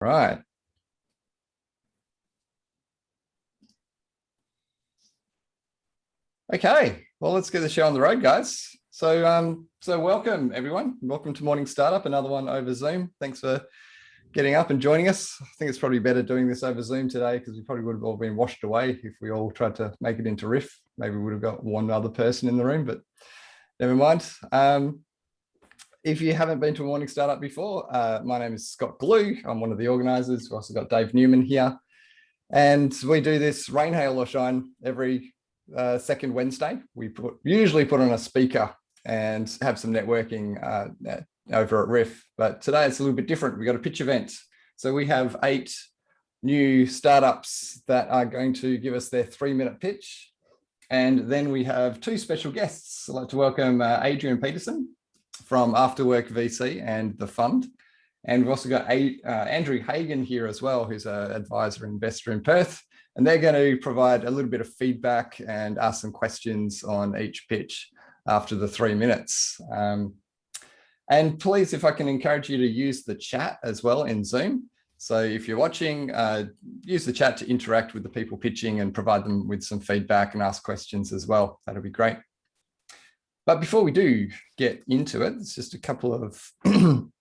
Right. Okay. Well, let's get the show on the road, guys. So welcome everyone. Welcome to Morning Startup, another one over Zoom. Thanks for getting up and joining us. I think it's probably better doing this over Zoom today because we probably would have all been washed away if we all tried to make it into Riff. Maybe we would have got one other person in the room, but never mind. If you haven't been to a Morning Startup before, my name is Scott Glue. I'm one of the organizers. We've also got Dave Newman here. And we do this rain, hail or shine every second Wednesday. We usually put on a speaker and have some networking over at Riff. But today it's a little bit different. We've got a pitch event. So we have 8 new startups that are going to give us their 3-minute pitch. And then we have 2 special guests. I'd like to welcome Adrian Peterson from Afterwork VC and the fund. And we've also got Andrew Hagan here as well, who's an advisor investor in Perth. And they're going to provide a little bit of feedback and ask some questions on each pitch after the 3 minutes. And please, if I can encourage you to use the chat as well in Zoom. So if you're watching, use the chat to interact with the people pitching and provide them with some feedback and ask questions as well. That'll be great. But before we do get into it, it's just a couple of little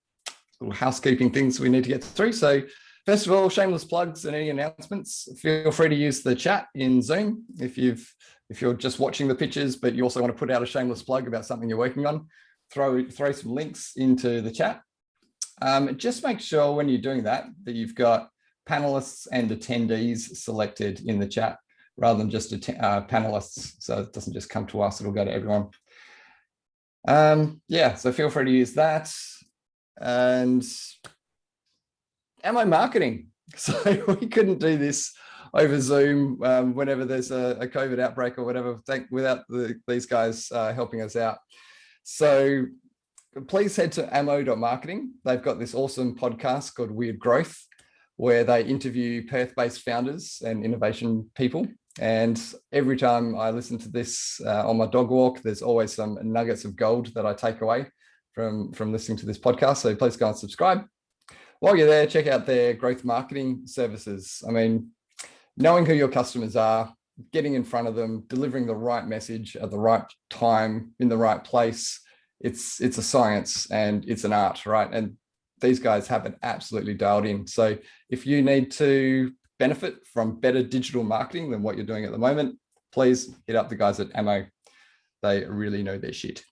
housekeeping things we need to get through. So first of all, shameless plugs and any announcements. Feel free to use the chat in Zoom if you're just watching the pitches, but you also want to put out a shameless plug about something you're working on. Throw some links into the chat. Just make sure when you're doing that you've got panelists and attendees selected in the chat rather than just panelists, so it doesn't just come to us, it'll go to everyone. Yeah, so feel free to use that. And am I marketing? So we couldn't do this over Zoom whenever there's a COVID outbreak or whatever without these guys helping us out. So please head to ammo.marketing. They've got this awesome podcast called Weird Growth, where they interview Perth-based founders and innovation people. And every time I listen to this on my dog walk, there's always some nuggets of gold that I take away from listening to this podcast. So please go and subscribe. While you're there, check out their growth marketing services. I mean, knowing who your customers are, getting in front of them, delivering the right message at the right time in the right place, it's a science and it's an art, right? And these guys have it absolutely dialed in. So if you need to benefit from better digital marketing than what you're doing at the moment, please hit up the guys at Ammo. They really know their shit.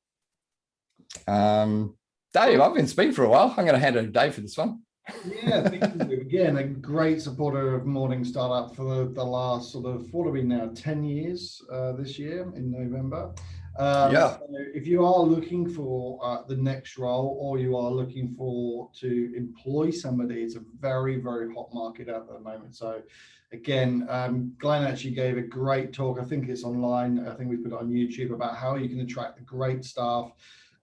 Dave, I've been speaking for a while. I'm going to hand it to Dave for this one. Yeah, thank you. Again, a great supporter of Morning Startup for the last sort of, what are we now, 10 years this year in November. Yeah. So if you are looking for the next role, or you are looking to employ somebody, it's a very, very hot market out there at the moment. So again, Glenn actually gave a great talk. I think it's online. I think we put it on YouTube about how you can attract the great staff.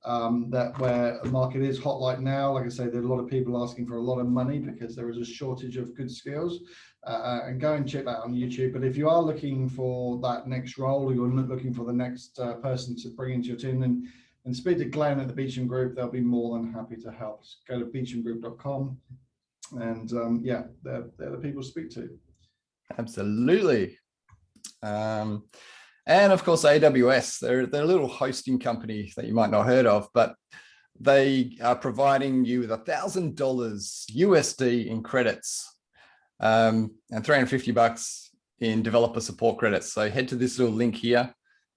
That where the market is hot like now. Like I say, there are a lot of people asking for a lot of money because there is a shortage of good skills, and go and check that on YouTube. But if you are looking for that next role, or you're looking for the next person to bring into your team, then speak to Glenn at the Beecham Group. They'll be more than happy to help. Just go to beechamgroup.com, and yeah, they're the people to speak to. Absolutely. And of course, AWS, they're a little hosting company that you might not have heard of, but they are providing you with $1,000 USD in credits and $350 in developer support credits. So head to this little link here,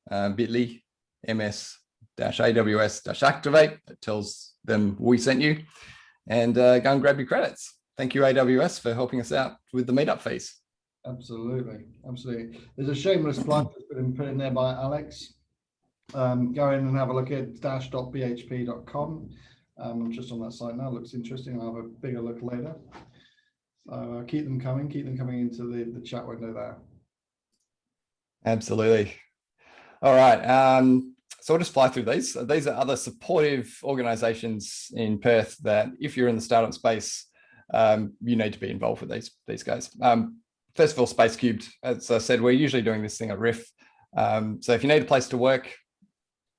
bit.ly ms-aws-activate. It tells them we sent you, and go and grab your credits. Thank you, AWS, for helping us out with the meetup fees. Absolutely, absolutely. There's a shameless plug that's been put in there by Alex. Go in and have a look at dash.bhp.com. I'm just on that site now. Looks interesting. I'll have a bigger look later. So keep them coming into the chat window there. Absolutely. All right. So we'll just fly through these. These are other supportive organizations in Perth that if you're in the startup space, you need to be involved with these guys. First of all, Space Cubed. As I said, we're usually doing this thing at Riff. So if you need a place to work,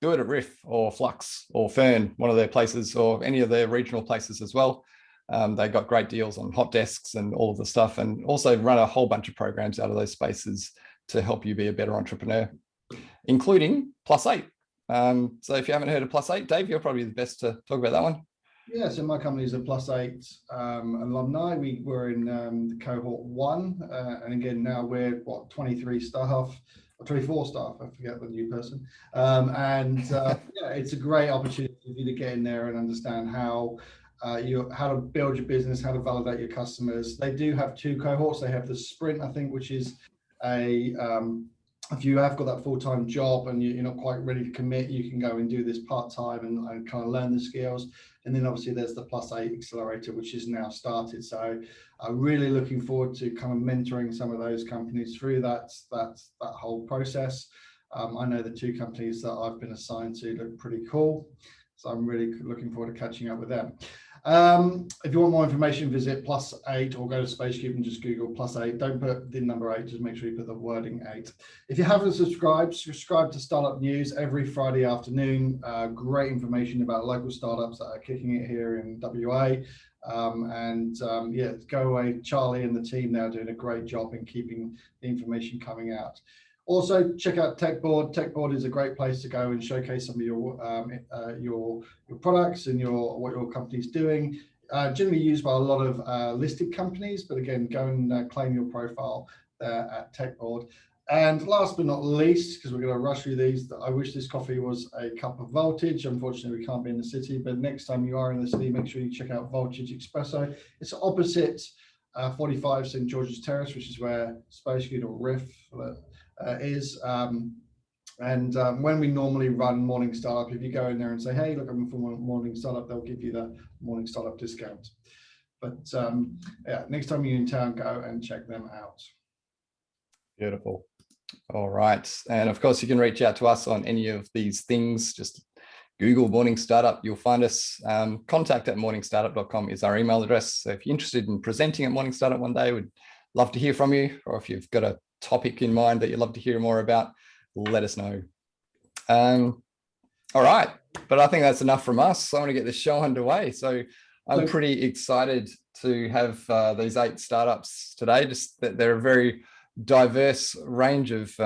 do it at Riff or Flux or Fern, one of their places, or any of their regional places as well. They got great deals on hot desks and all of the stuff, and also run a whole bunch of programs out of those spaces to help you be a better entrepreneur, including Plus 8. So if you haven't heard of Plus 8, Dave, you're probably the best to talk about that one. Yeah, so my company is a Plus 8 alumni. We were in the cohort 1, and again, now we're, 23 staff, or 24 staff, I forget the new person. Yeah, it's a great opportunity for you to get in there and understand how to build your business, how to validate your customers. They do have 2 cohorts. They have the sprint, I think, which is if you have got that full-time job and you're not quite ready to commit, you can go and do this part-time and kind of learn the skills. And then obviously there's the Plus 8 accelerator, which is now started. So I'm really looking forward to kind of mentoring some of those companies through that whole process. I know the 2 companies that I've been assigned to look pretty cool. So I'm really looking forward to catching up with them. If you want more information, visit Plus 8 or go to SpaceCube and just Google Plus 8. Don't put the number 8, just make sure you put the wording 8. If you haven't subscribed to Startup News every Friday afternoon. Great information about local startups that are kicking it here in WA. Yeah, go away. Charlie and the team now are doing a great job in keeping the information coming out. Also, check out TechBoard. TechBoard is a great place to go and showcase some of your products and what your company's doing. Generally used by a lot of listed companies, but again, go and claim your profile there at TechBoard. And last but not least, because we're going to rush through these, I wish this coffee was a cup of Voltage. Unfortunately, we can't be in the city, but next time you are in the city, make sure you check out Voltage Espresso. It's opposite 45 St George's Terrace, which is where SpaceCube or Riff is. When we normally run Morning Startup, if you go in there and say, hey, look, I'm from Morning Startup, they'll give you the Morning Startup discount. But yeah, next time you're in town, go and check them out. Beautiful. All right. And of course, you can reach out to us on any of these things. Just Google Morning Startup, you'll find us. Contact@morningstartup.com is our email address. So if you're interested in presenting at Morning Startup one day, we'd love to hear from you. Or if you've got a topic in mind that you'd love to hear more about, let us know. All right, but I think that's enough from us. I want to get the show underway. So I'm pretty excited to have these 8 startups today. Just that they're a very diverse range of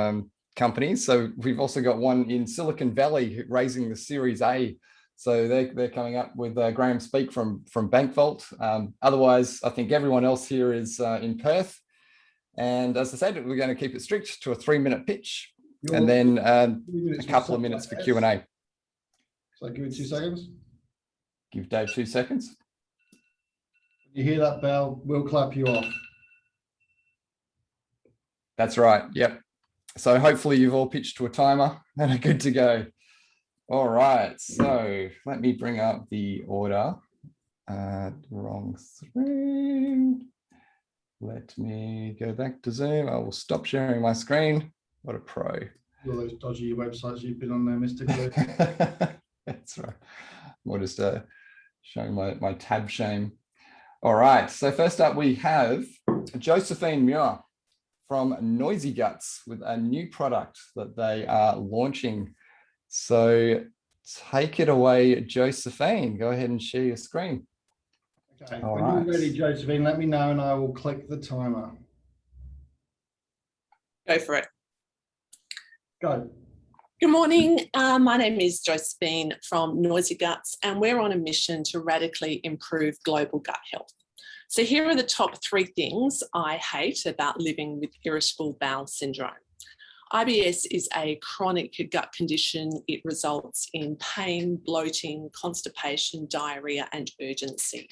companies. So we've also got one in Silicon Valley raising the Series A. So they're coming up with Graeme Speak from BankVault. Otherwise, I think everyone else here is in Perth. And as I said, we're going to keep it strict to a 3-minute pitch, and then a couple of minutes for Q&A. So give it 2 seconds. Give Dave 2 seconds. When you hear that bell, we'll clap you off. That's right. Yep. So hopefully you've all pitched to a timer and are good to go. All right. So let me bring up the order. Wrong screen. Let me go back to Zoom. I will stop sharing my screen. What a pro. All those dodgy websites you've been on there, Mr. Glue. That's right. We're just showing my tab shame. All right. So first up, we have Josephine Muir from Noisy Guts with a new product that they are launching. So take it away, Josephine. Go ahead and share your screen. Okay, when you're ready, Josephine, let me know and I will click the timer. Go for it. Go. Good morning. My name is Josephine from Noisy Guts, and we're on a mission to radically improve global gut health. So here are the top 3 things I hate about living with irritable bowel syndrome. IBS is a chronic gut condition. It results in pain, bloating, constipation, diarrhea, and urgency.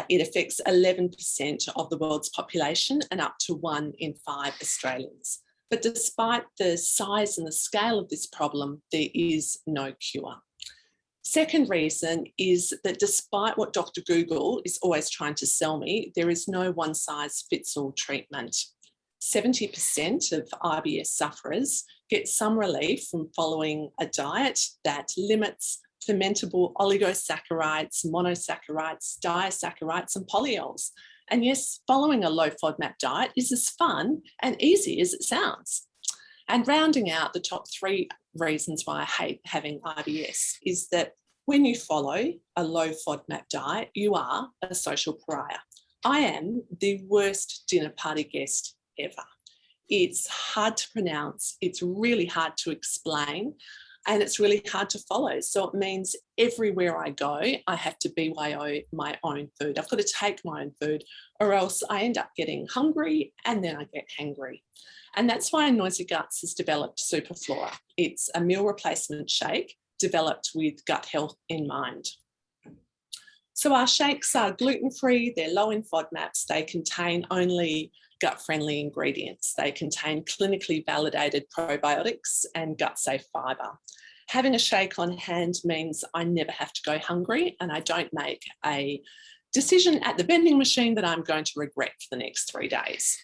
It affects 11% of the world's population and up to 1 in 5 Australians. But despite the size and the scale of this problem, there is no cure. Second reason is that despite what Dr. Google is always trying to sell me, there is no one-size-fits-all treatment. 70% of IBS sufferers get some relief from following a diet that limits fermentable oligosaccharides, monosaccharides, disaccharides, and polyols. And yes, following a low FODMAP diet is as fun and easy as it sounds. And rounding out the top 3 reasons why I hate having IBS is that When you follow a low FODMAP diet, you are a social pariah. I am the worst dinner party guest ever. It's hard to pronounce, it's really hard to explain, and it's really hard to follow. So it means everywhere I go, I have to BYO my own food. I've got to take my own food, or else I end up getting hungry and then I get hangry. And that's why Noisy Guts has developed SuperFlora. It's a meal replacement shake developed with gut health in mind. So our shakes are gluten-free, they're low in FODMAPs, they contain only gut-friendly ingredients. They contain clinically validated probiotics and gut-safe fibre. Having a shake on hand means I never have to go hungry and I don't make a decision at the vending machine that I'm going to regret for the next 3 days.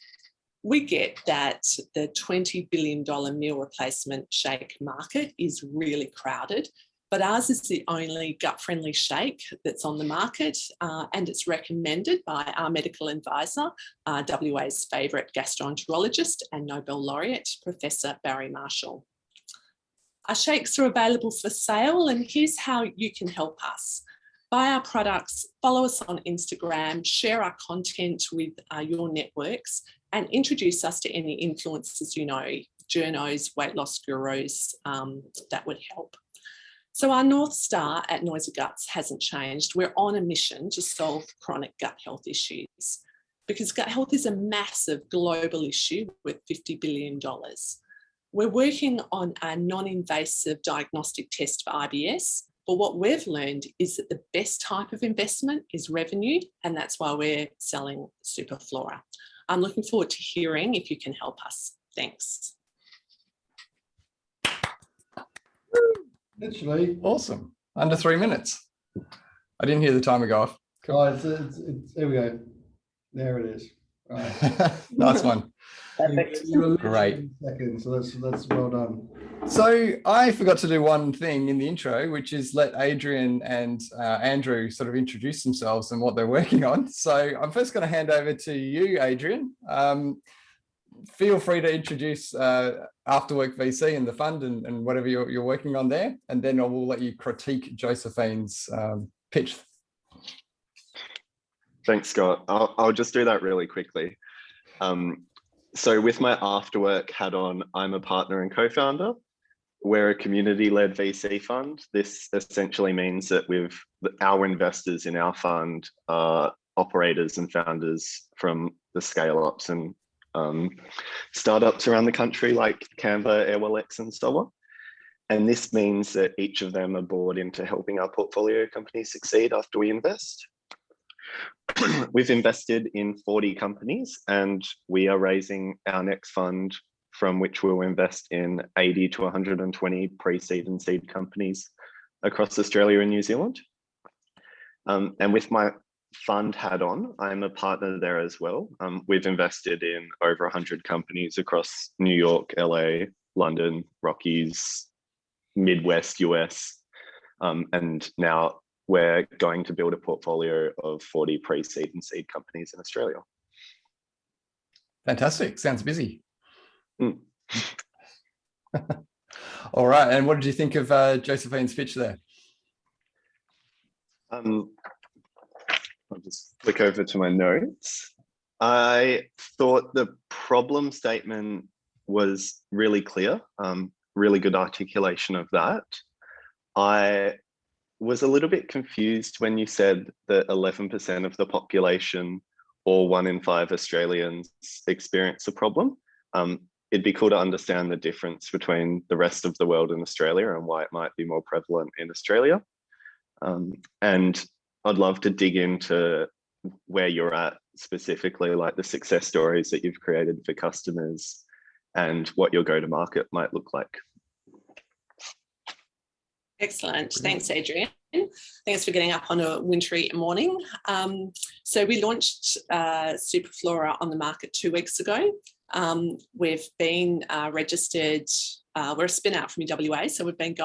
We get that the $20 billion meal replacement shake market is really crowded, but ours is the only gut-friendly shake that's on the market, and it's recommended by our medical advisor, WA's favourite gastroenterologist and Nobel laureate, Professor Barry Marshall. Our shakes are available for sale, and here's how you can help us. Buy our products, follow us on Instagram, share our content with your networks, and introduce us to any influencers you know, journos, weight loss gurus, that would help. So our North Star at Noisy Guts hasn't changed. We're on a mission to solve chronic gut health issues because gut health is a massive global issue worth $50 billion. We're working on a non-invasive diagnostic test for IBS, but what we've learned is that the best type of investment is revenue, and that's why we're selling SuperFlora. I'm looking forward to hearing if you can help us. Thanks. Literally. Awesome. Under 3 minutes. I didn't hear the timer go off. Cool. Oh, here we go. There it is. Right. Nice one. Perfect. You were Great. in seconds, so that's well done. So I forgot to do one thing in the intro, which is let Adrian and Andrew sort of introduce themselves and what they're working on. So I'm first going to hand over to you, Adrian. Feel free to introduce Afterwork VC and the fund and whatever you're working on there, and then I will let you critique Josephine's pitch. Thanks, Scott. I'll just do that really quickly. So with my Afterwork hat on, I'm a partner and co-founder. We're a community-led VC fund. This essentially means that our investors in our fund are operators and founders from the scale-ups and startups around the country like Canva, AirwellX, and so on. And this means that each of them are bought into helping our portfolio companies succeed after we invest. We've invested in 40 companies and we are raising our next fund from which we'll invest in 80 to 120 pre-seed and seed companies across Australia and New Zealand. And with my fund hat on, I'm a partner there as well. We've invested in over 100 companies across New York, LA, London, Rockies, Midwest US, and now we're going to build a portfolio of 40 pre-seed and seed companies in Australia. Fantastic. Sounds busy. Mm. All right. And what did you think of Josephine's pitch there? I'll just flick over to my notes. I thought the problem statement was really clear, really good articulation of that. I was a little bit confused when you said that 11% of the population or 1 in 5 Australians experience a problem. It'd be cool to understand the difference between the rest of the world and Australia and why it might be more prevalent in Australia. And I'd love to dig into where you're at specifically, like the success stories that you've created for customers and what your go-to-market might look like. Excellent. Thanks, Adrian. Thanks for getting up on a wintry morning. So we launched SuperFlora on the market 2 weeks ago. We've been registered, we're a spin out from WA, so we've been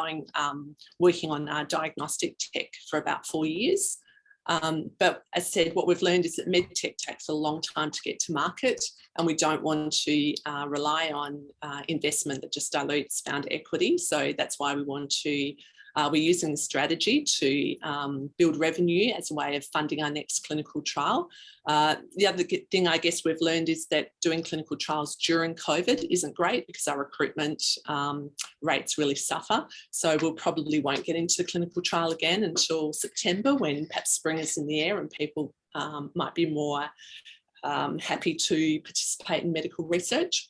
working on our diagnostic tech for about 4 years. But as I said, what we've learned is that medtech takes a long time to get to market, and we don't want to rely on investment that just dilutes founder equity. So that's why we want to We're using the strategy to build revenue as a way of funding our next clinical trial. The other thing I guess we've learned is that doing clinical trials during COVID isn't great because our recruitment rates really suffer. So we'll probably won't get into the clinical trial again until September, when perhaps spring is in the air and people might be more happy to participate in medical research.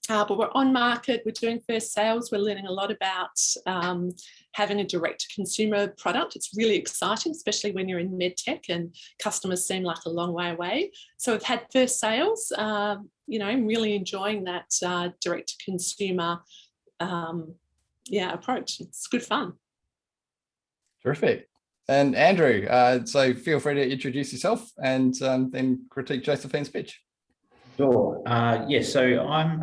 But we're on market, we're doing first sales, we're learning a lot about having a direct-to-consumer product. It's really exciting, especially when you're in medtech and customers seem like a long way away. So we've had first sales, you know, I'm really enjoying that direct-to-consumer approach. It's good fun. Terrific. And Andrew, so feel free to introduce yourself and then critique Josephine's pitch. Sure. Yes, so I'm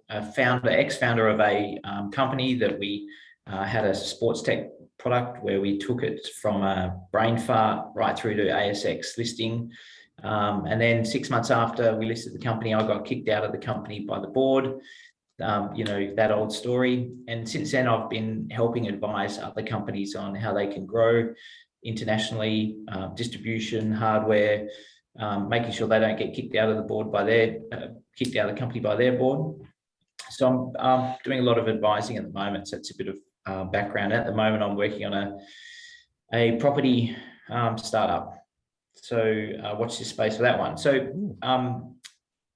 a founder, ex-founder of a company that we had a sports tech product where we took it from a brain fart right through to ASX listing. And then 6 months after we listed the company, I got kicked out of the company by the board. You know, that old story. And since then, I've been helping advise other companies on how they can grow internationally, distribution, hardware, making sure they don't get kicked out of the board by their kicked out of the company by their board. So I'm doing a lot of advising at the moment. So it's a bit of background. At the moment, I'm working on a property startup. So watch this space for that one. So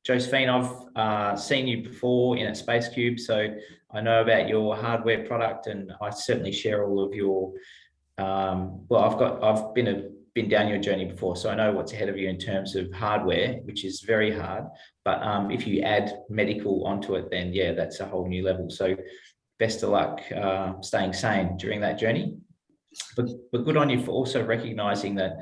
Josephine, I've seen you before in at Space Cube, so I know about your hardware product, and I certainly share all of your. I've been down your journey before, so I know what's ahead of you in terms of hardware, which is very hard. But if you add medical onto it, then yeah, that's a whole new level. So best of luck staying sane during that journey. But good on you for also recognizing that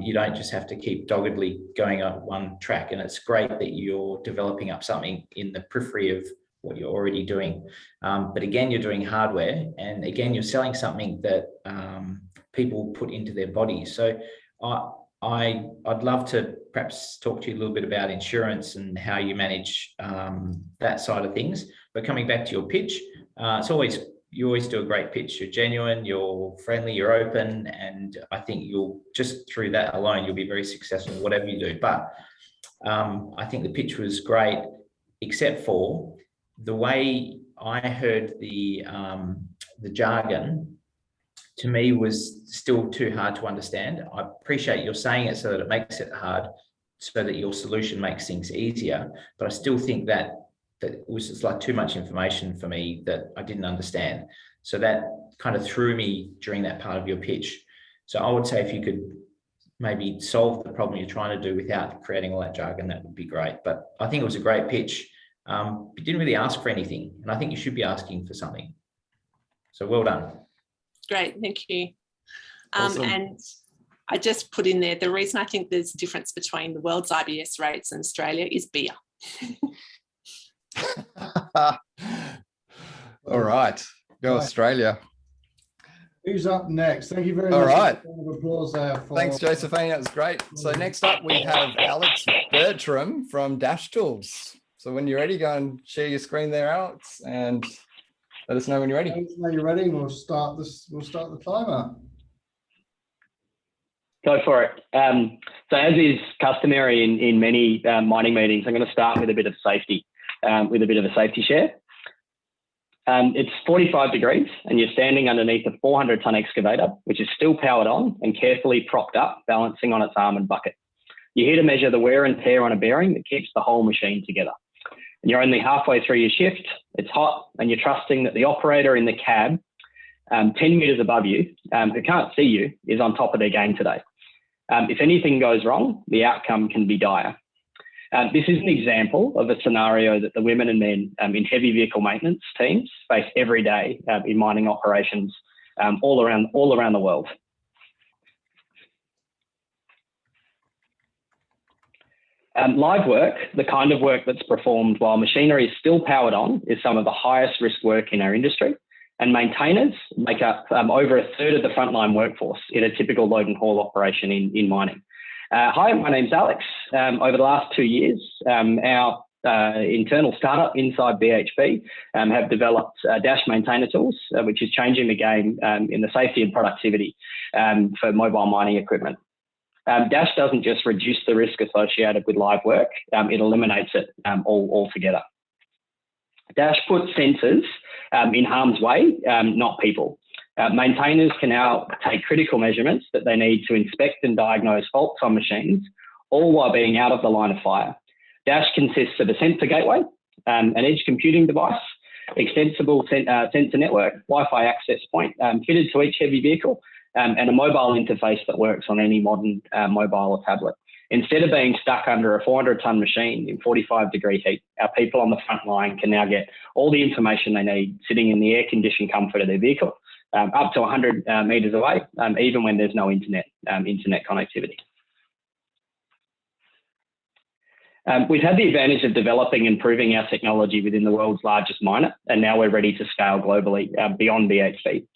you don't just have to keep doggedly going up one track. And it's great that you're developing up something in the periphery of what you're already doing. But again, you're doing hardware, and again, you're selling something that people put into their bodies. So I'd love to perhaps talk to you a little bit about insurance and how you manage that side of things. But coming back to your pitch, you always do a great pitch. You're genuine, you're friendly, you're open, and I think you'll just through that alone, you'll be very successful in whatever you do. But I think the pitch was great, except for the way I heard the jargon. To me, was still too hard to understand. I appreciate you're saying it so that it makes it hard, so that your solution makes things easier. But I still think that it was just like too much information for me that I didn't understand. So that kind of threw me during that part of your pitch. So I would say if you could maybe solve the problem you're trying to do without creating all that jargon, that would be great. But I think it was a great pitch. You didn't really ask for anything, and I think you should be asking for something. So well done. Great, thank you. Awesome. And I just put in there, the reason I think there's a difference between the world's IBS rates and Australia is beer. All right, go Australia. Who's up next? Thank you very much. All right. Round of applause there for... Thanks, Josephine. That was great. So next up, we have Alex Bertram from Dash Tools. So when you're ready, go and share your screen there, Alex, and let us know when you're ready. When you're ready, we'll start the timer. Go for it. So as is customary in many mining meetings, I'm going to start with a bit of safety, with a bit of a safety share. It's 45 degrees and you're standing underneath a 400-ton excavator, which is still powered on and carefully propped up, balancing on its arm and bucket. You're here to measure the wear and tear on a bearing that keeps the whole machine together. And you're only halfway through your shift, it's hot, and you're trusting that the operator in the cab, 10 metres above you, who can't see you, is on top of their game today. If anything goes wrong, the outcome can be dire. This is an example of a scenario that the women and men in heavy vehicle maintenance teams face every day in mining operations all around the world. Live work, the kind of work that's performed while machinery is still powered on, is some of the highest risk work in our industry, and maintainers make up over a third of the frontline workforce in a typical load and haul operation in mining. Hi, my name's Alex. Over the last 2 years, our internal startup inside BHP have developed Dash maintainer tools, which is changing the game in the safety and productivity for mobile mining equipment. Dash doesn't just reduce the risk associated with live work, it eliminates it altogether. Dash puts sensors in harm's way, not people. Maintainers can now take critical measurements that they need to inspect and diagnose faults on machines, all while being out of the line of fire. Dash consists of a sensor gateway, an edge computing device, extensible sensor network, Wi-Fi access point fitted to each heavy vehicle, and a mobile interface that works on any modern mobile or tablet. Instead of being stuck under a 400-ton machine in 45-degree heat, our people on the front line can now get all the information they need sitting in the air-conditioned comfort of their vehicle, up to 100 metres away, even when there's no internet connectivity. We've had the advantage of developing and proving our technology within the world's largest miner, and now we're ready to scale globally beyond BHP.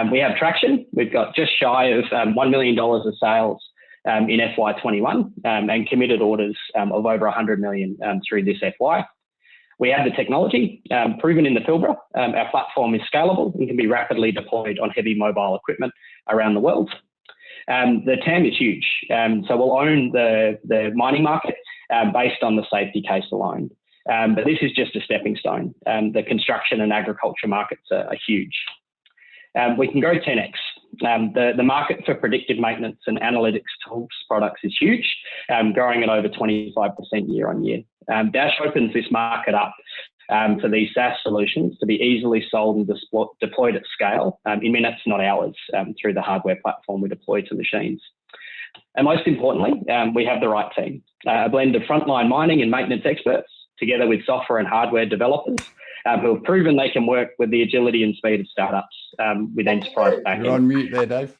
We have traction. We've got just shy of $1 million of sales in FY21 and committed orders of over 100 million through this FY. We have the technology proven in the Pilbara. Our platform is scalable and can be rapidly deployed on heavy mobile equipment around the world. The TAM is huge, so we'll own the mining market based on the safety case alone. But this is just a stepping stone. The construction and agriculture markets are huge. We can go 10x. The market for predictive maintenance and analytics tools products is huge, growing at over 25% year on year. Dash opens this market up for these SaaS solutions to be easily sold and deployed at scale in minutes, not hours, through the hardware platform we deploy to machines. And most importantly, we have the right team, a blend of frontline mining and maintenance experts, together with software and hardware developers who have proven they can work with the agility and speed of startups with enterprise backing. You're on mute there, Dave.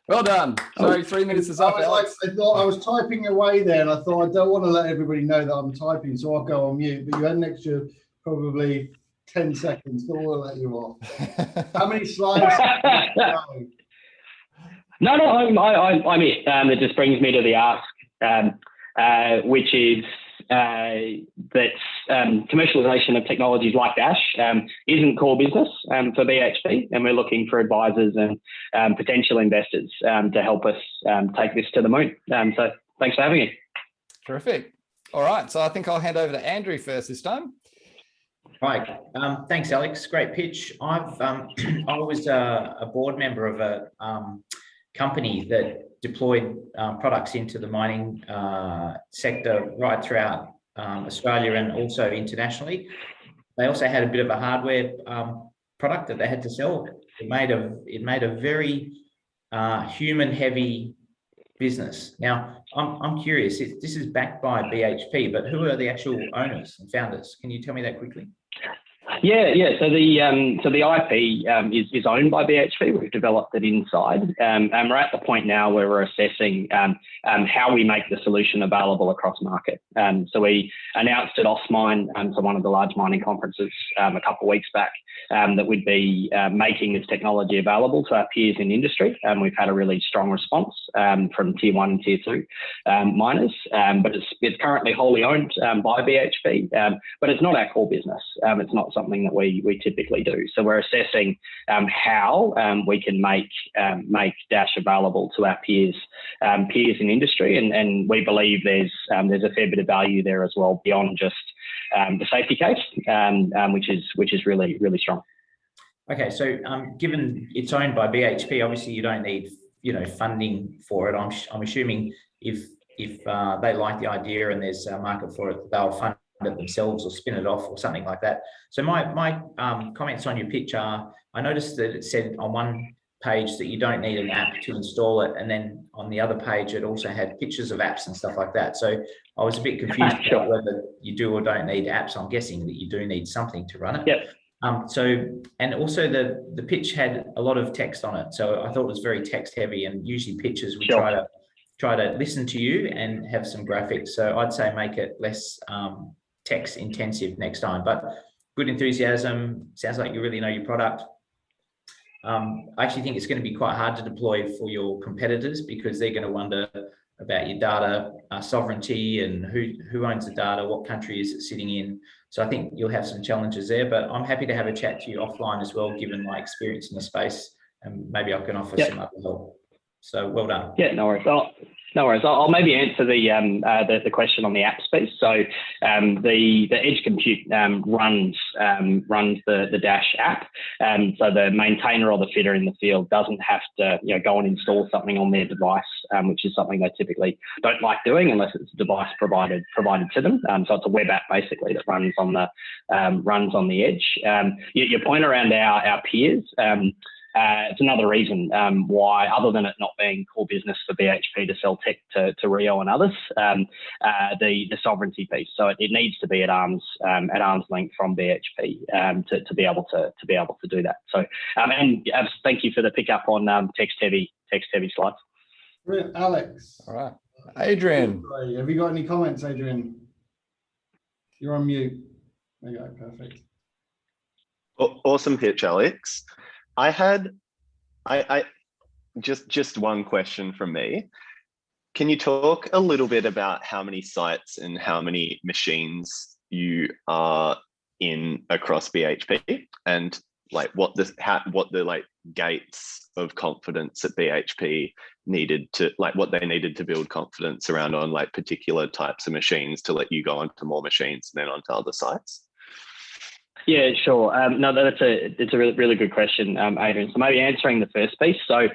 Well done. Sorry, 3 minutes is up, Alex. I thought I was typing away there, and I thought I don't want to let everybody know that I'm typing, so I'll go on mute. But you had an extra probably 10 seconds, so we'll let you off. How many slides? No, I'm it. It just brings me to the ask, which is that commercialization of technologies like Dash isn't core business for BHP, and we're looking for advisors and potential investors to help us take this to the moon. So thanks for having me. Terrific. All right, so I think I'll hand over to Andrew first this time. Right. Thanks, Alex. Great pitch. I was a board member of a company that deployed products into the mining sector right throughout Australia and also internationally. They also had a bit of a hardware product that they had to sell. It made a very human-heavy business. Now, I'm curious. This is backed by BHP, but who are the actual owners and founders? Can you tell me that quickly? Yeah. So the IP is owned by BHP. We've developed it inside, and we're at the point now where we're assessing how we make the solution available across market. So we announced at Osmine, so one of the large mining conferences, a couple of weeks back, that we'd be making this technology available to our peers in industry. We've had a really strong response from tier 1 and tier 2 miners, but it's currently wholly owned by BHP, but it's not our core business. It's not something that we typically do. So we're assessing how we can make Dash available to our peers in industry, and we believe there's a fair bit of value there as well beyond just the safety case, which is really, really strong. Okay, so given it's owned by BHP, obviously you don't need funding for it. I'm assuming if they like the idea and there's a market for it, they'll fund it themselves or spin it off or something like that. So my comments on your pitch are, I noticed that it said on one page that you don't need an app to install it, and then on the other page it also had pictures of apps and stuff like that. So I was a bit confused about whether you do or don't need apps. I'm guessing that you do need something to run it. Yep. And also the pitch had a lot of text on it, so I thought it was very text heavy, and usually pitches we try to listen to you and have some graphics. So I'd say make it less text intensive next time, but good enthusiasm. Sounds like you really know your product. I actually think it's going to be quite hard to deploy for your competitors, because they're going to wonder about your data sovereignty and who owns the data, what country is it sitting in. So I think you'll have some challenges there, but I'm happy to have a chat to you offline as well, given my experience in the space, and maybe I can offer some other help. So well done. Yeah, no worries. No worries. I'll maybe answer the question on the apps piece. So the edge compute runs the Dash app. So the maintainer or the fitter in the field doesn't have to go and install something on their device, which is something they typically don't like doing unless it's a device provided to them. So it's a web app basically that runs on the edge. Your point around our peers. It's another reason why, other than it not being core business for BHP to sell tech to Rio and others, the sovereignty piece. So it needs to be at arm's length from BHP to be able to do that. So and thank you for the pickup on text heavy slides. Brilliant. Alex. All right. Adrian. Have you got any comments, Adrian? You're on mute. There you go. Perfect. Awesome pitch, Alex. I just one question from me. Can you talk a little bit about how many sites and how many machines you are in across BHP, and like what the gates of confidence at BHP needed to, like what they needed to build confidence around on like particular types of machines to let you go onto more machines and then onto other sites? Yeah, sure. No, it's a really good question, Adrian. So maybe answering the first piece. So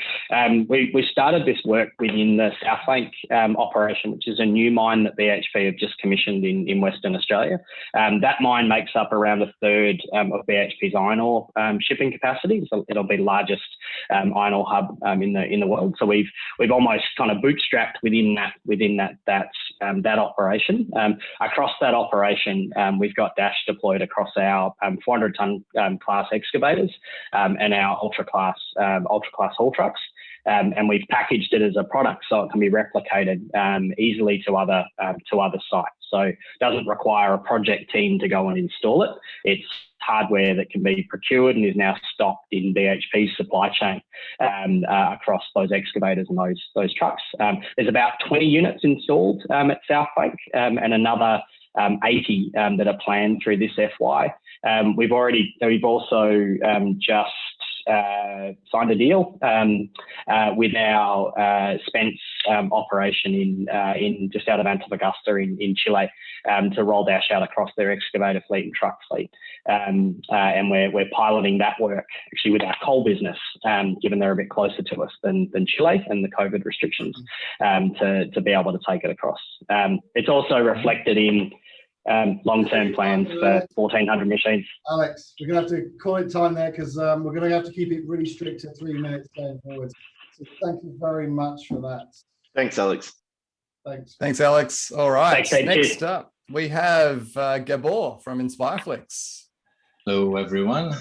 we started this work within the South Flank operation, which is a new mine that BHP have just commissioned in Western Australia. That mine makes up around a third of BHP's iron ore shipping capacity. So it'll be the largest iron ore hub in the world. So we've almost kind of bootstrapped within that operation. Across that operation, we've got Dash deployed across our 400-ton class excavators and our ultra class haul trucks, and we've packaged it as a product so it can be replicated easily to other sites. So it doesn't require a project team to go and install it. It's hardware that can be procured and is now stocked in BHP's supply chain across those excavators and those trucks. There's about 20 units installed at South Flank and another 80 that are planned through this FY. We've also just signed a deal with our Spence operation in just out of Antofagasta in Chile to roll Dash out across their excavator fleet and truck fleet. And we're piloting that work actually with our coal business, given they're a bit closer to us than Chile and the COVID restrictions, to be able to take it across. It's also reflected in long-term plans for 1,400 machines. Alex, we're going to have to call it time there because we're going to have to keep it really strict to 3 minutes going forward. So thank you very much for that. Thanks, Alex. Thanks, Alex. All right. Thanks, Next up, we have Gabor from INSPIREFLIX. Hello, everyone.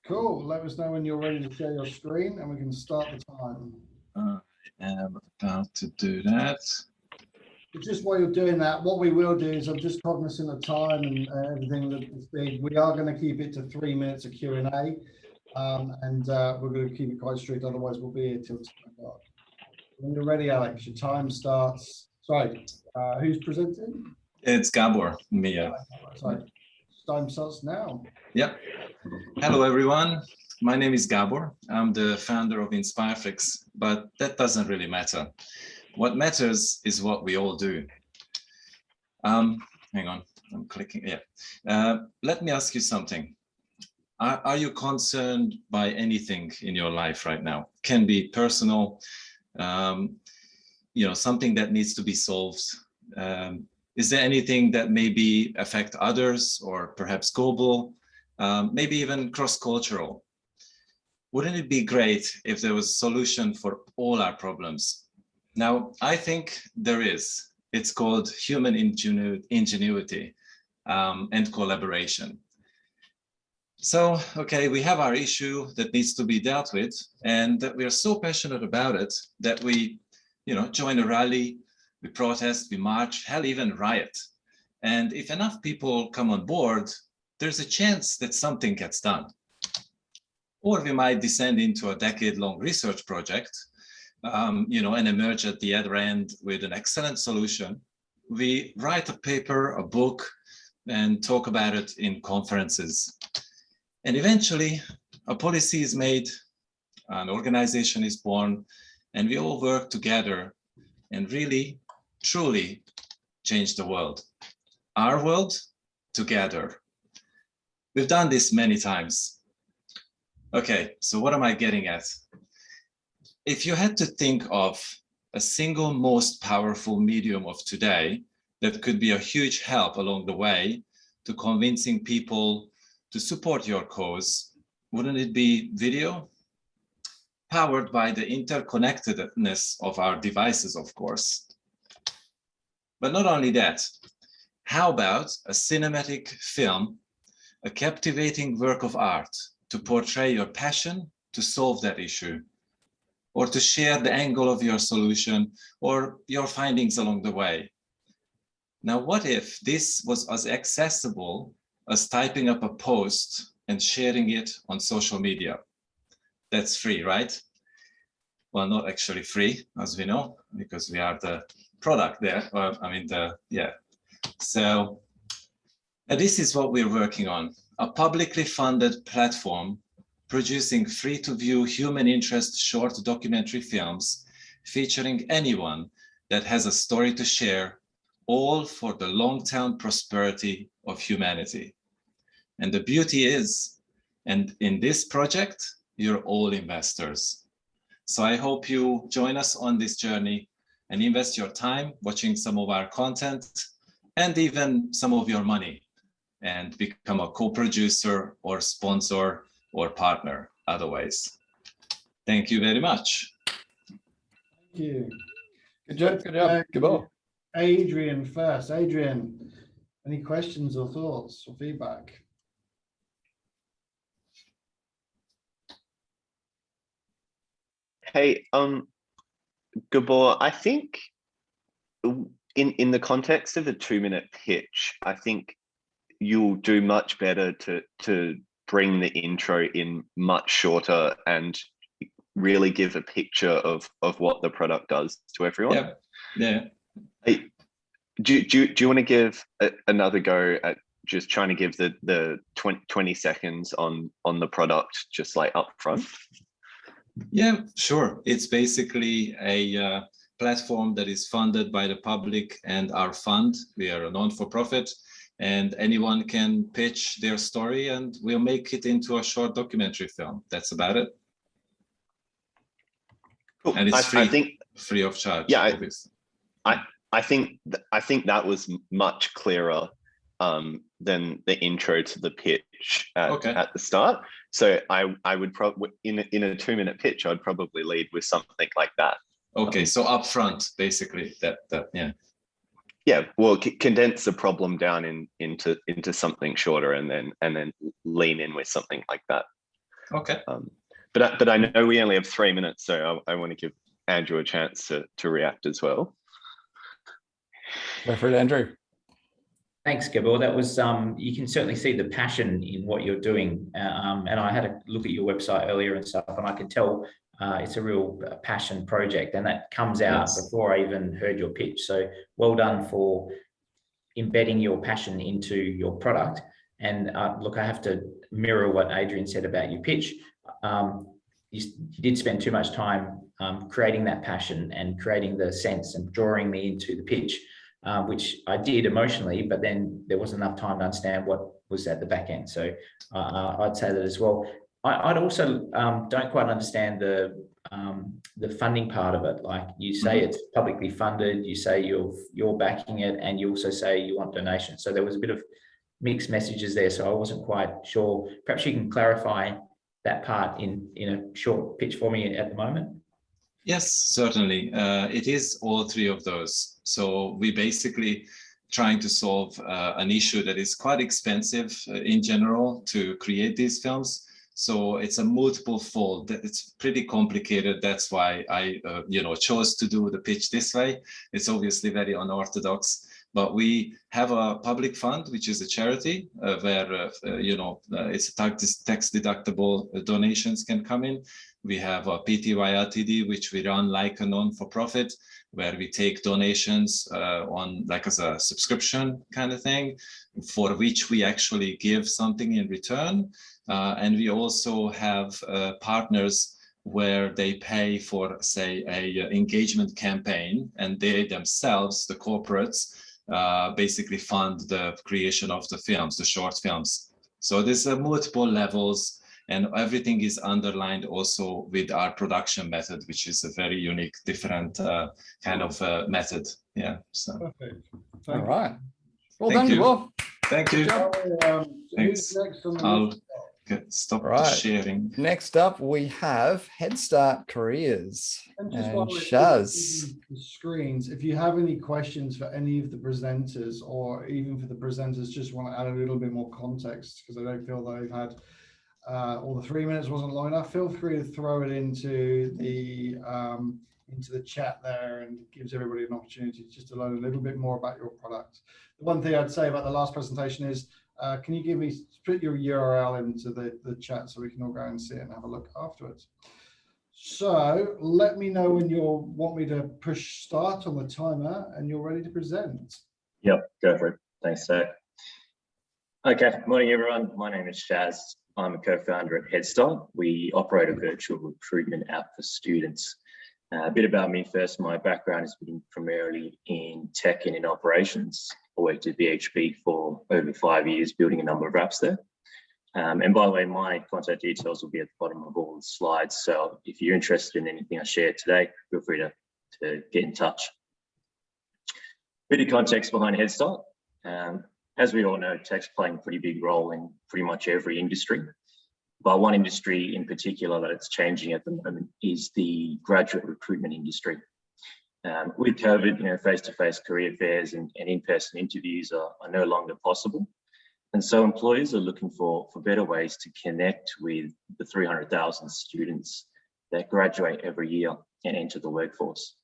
Cool. Let us know when you're ready to share your screen and we can start the time. I am about to do that. Just while you're doing that, what we will do is I'm just cognizant of time and everything that's big. We are going to keep it to 3 minutes of Q&A, and we're going to keep it quite strict. Otherwise, we'll be here till 10 o'clock. When you're ready, Alex, your time starts. Sorry, who's presenting? It's Gabor, Mia. Sorry, time starts now. Yep. Hello, everyone. My name is Gabor. I'm the founder of INSPIREFLIX, but that doesn't really matter. What matters is what we all do. Hang on, I'm clicking. Yeah. Let me ask you something. Are you concerned by anything in your life right now? Can be personal, something that needs to be solved. Is there anything that maybe affect others or perhaps global, maybe even cross-cultural? Wouldn't it be great if there was a solution for all our problems? Now, I think there is. It's called human ingenuity and collaboration. So, okay, we have our issue that needs to be dealt with, and that we are so passionate about it that we, join a rally, we protest, we march, hell, even riot. And if enough people come on board, there's a chance that something gets done. Or we might descend into a decade-long research project and emerge at the other end with an excellent solution, we write a paper, a book, and talk about it in conferences. And eventually a policy is made, an organization is born, and we all work together and really, truly change the world. Our world together. We've done this many times. Okay, so what am I getting at? If you had to think of a single most powerful medium of today that could be a huge help along the way to convincing people to support your cause, wouldn't it be video? Powered by the interconnectedness of our devices, of course. But not only that, how about a cinematic film, a captivating work of art to portray your passion to solve that issue, or to share the angle of your solution or your findings along the way? Now, what if this was as accessible as typing up a post and sharing it on social media? That's free, right? Well, not actually free, as we know, because we are the product there. Well, I mean, So this is what we're working on, a publicly funded platform producing free-to-view human interest short documentary films featuring anyone that has a story to share, all for the long-term prosperity of humanity. And the beauty is, and in this project, you're all investors. So I hope you join us on this journey and invest your time watching some of our content and even some of your money and become a co-producer or sponsor or partner otherwise. Thank you very much. Thank you. Good job, Gabor. Adrian first. Adrian, any questions or thoughts or feedback? Hey, Gabor, I think in the context of a 2-minute pitch, I think you'll do much better to bring the intro in much shorter and really give a picture of what the product does to everyone. Yeah. Hey, do you want to give another go at just trying to give the 20 seconds on the product, just like up front? Yeah, sure. It's basically a platform that is funded by the public and our fund. We are a non-for-profit, and anyone can pitch their story and we'll make it into a short documentary film. That's about it. Cool. And it's free, I think, free of charge. Yeah, obviously. I think that was much clearer than the intro to the pitch at the start. So I would probably in a 2-minute pitch, I'd probably lead with something like that. Okay, so up front, basically, that yeah. Yeah, well, condense the problem down into something shorter, and then lean in with something like that. Okay. But I know we only have 3 minutes, so I want to give Andrew a chance to react as well. Go for it, Andrew. Thanks, Gabor. That was, you can certainly see the passion in what you're doing. And I had a look at your website earlier and stuff, and I could tell it's a real passion project, and that comes out before I even heard your pitch. So well done for embedding your passion into your product. And look, I have to mirror what Adrian said about your pitch. You did spend too much time creating that passion and creating the sense and drawing me into the pitch. Which I did emotionally, but then there wasn't enough time to understand what was at the back end. So I'd say that as well. I'd also don't quite understand the funding part of it. Like you say, it's publicly funded. You say you're backing it, and you also say you want donations. So there was a bit of mixed messages there. So I wasn't quite sure. Perhaps you can clarify that part in a short pitch for me at the moment. Yes, certainly. It is all three of those. So we basically trying to solve an issue that is quite expensive in general to create these films. So it's a multiple fold. It's pretty complicated. That's why I chose to do the pitch this way. It's obviously very unorthodox, but we have a public fund, which is a charity where, it's tax deductible donations can come in. We have a PTY Ltd, which we run like a non-for-profit, where we take donations on like as a subscription kind of thing, for which we actually give something in return. And we also have partners where they pay for, say, a engagement campaign, and they themselves, the corporates, basically fund the creation of the films, the short films. So there's multiple levels, and everything is underlined also with our production method, which is a very unique, different kind of method. Yeah. So. Perfect. All right. Well Thank done, you. Gabor. Thank you. Who's Thanks. next on the I'll list? stop the Right. sharing. Next up, we have Headstart Careers And just and while we're Shaz. using the screens, if you have any questions for any of the presenters, or even for the presenters just want to add a little bit more context, because I don't feel they've had or the 3 minutes wasn't long enough, feel free to throw it into the chat there, and it gives everybody an opportunity just to learn a little bit more about your product. The one thing I'd say about the last presentation is, can you put your URL into the chat so we can all go and see it and have a look afterwards. So let me know when you want me to push start on the timer and you're ready to present. Yep, go for it. Thanks, Syed. Okay, morning everyone. My name is Shaz. I'm a co-founder at Headstart. We operate a virtual recruitment app for students. A bit about me first. My background has been primarily in tech and in operations. I worked at BHP for over 5 years, building a number of apps there. And by the way, my contact details will be at the bottom of all the slides. So if you're interested in anything I share today, feel free to get in touch. Bit of context behind Headstart. As we all know, tech's playing a pretty big role in pretty much every industry. But one industry in particular that it's changing at the moment is the graduate recruitment industry. With COVID, face-to-face career fairs and in-person interviews are no longer possible. And so employers are looking for better ways to connect with the 300,000 students that graduate every year and enter the workforce.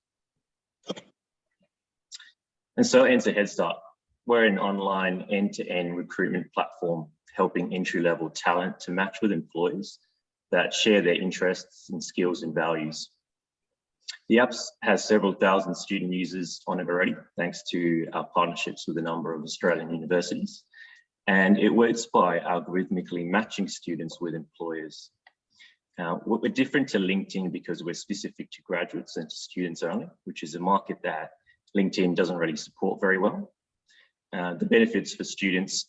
And so enter Headstart. We're an online end-to-end recruitment platform helping entry-level talent to match with employers that share their interests and skills and values. The app has several thousand student users on it already, thanks to our partnerships with a number of Australian universities. And it works by algorithmically matching students with employers. We're different to LinkedIn because we're specific to graduates and to students only, which is a market that LinkedIn doesn't really support very well. The benefits for students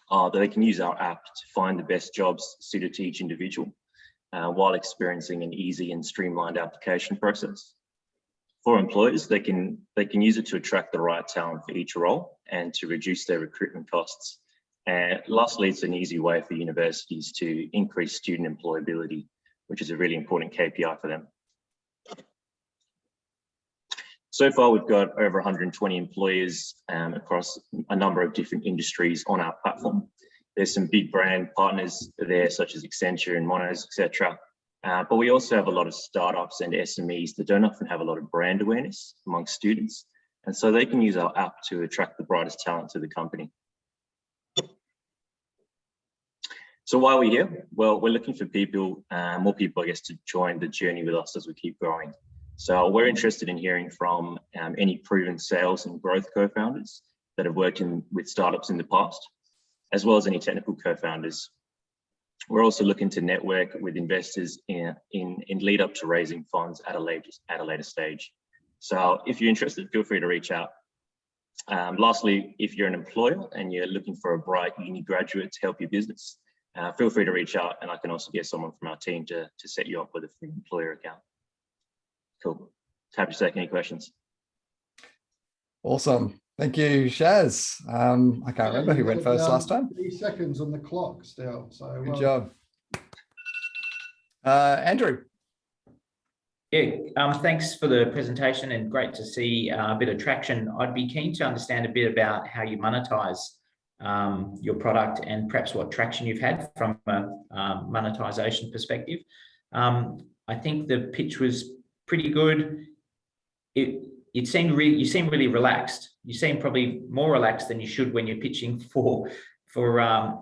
are that they can use our app to find the best jobs suited to each individual while experiencing an easy and streamlined application process. For employers, they can use it to attract the right talent for each role and to reduce their recruitment costs. And lastly, it's an easy way for universities to increase student employability, which is a really important KPI for them. So far, we've got over 120 employers across a number of different industries on our platform. There's some big brand partners there, such as Accenture and Monos, etc. But we also have a lot of startups and SMEs that don't often have a lot of brand awareness among students. And so they can use our app to attract the brightest talent to the company. So why are we here? Well, we're looking for people, more people, I guess, to join the journey with us as we keep growing. So we're interested in hearing from any proven sales and growth co-founders that have worked with startups in the past, as well as any technical co-founders. We're also looking to network with investors in lead up to raising funds at a later stage. So if you're interested, feel free to reach out. Lastly, if you're an employer and you're looking for a bright uni graduate to help your business, feel free to reach out, and I can also get someone from our team to set you up with a free employer account. Cool. Happy to take any questions. Awesome. Thank you, Shaz. I can't remember who went first last time. 3 seconds on the clock still. So good job. Andrew. Yeah, thanks for the presentation and great to see a bit of traction. I'd be keen to understand a bit about how you monetize your product and perhaps what traction you've had from a monetization perspective. I think the pitch was pretty good. you seem really relaxed. You seem probably more relaxed than you should when you're pitching for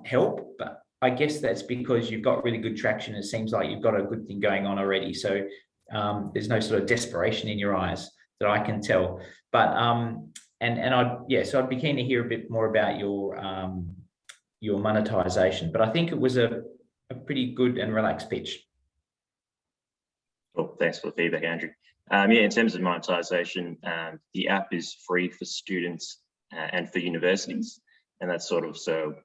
help. But I guess that's because you've got really good traction. It seems like you've got a good thing going on already. So there's no sort of desperation in your eyes that I can tell. But so I'd be keen to hear a bit more about your monetization. But I think it was a pretty good and relaxed pitch. Well, thanks for the feedback, Andrew. In terms of monetization, the app is free for students and for universities, and that's sort of so,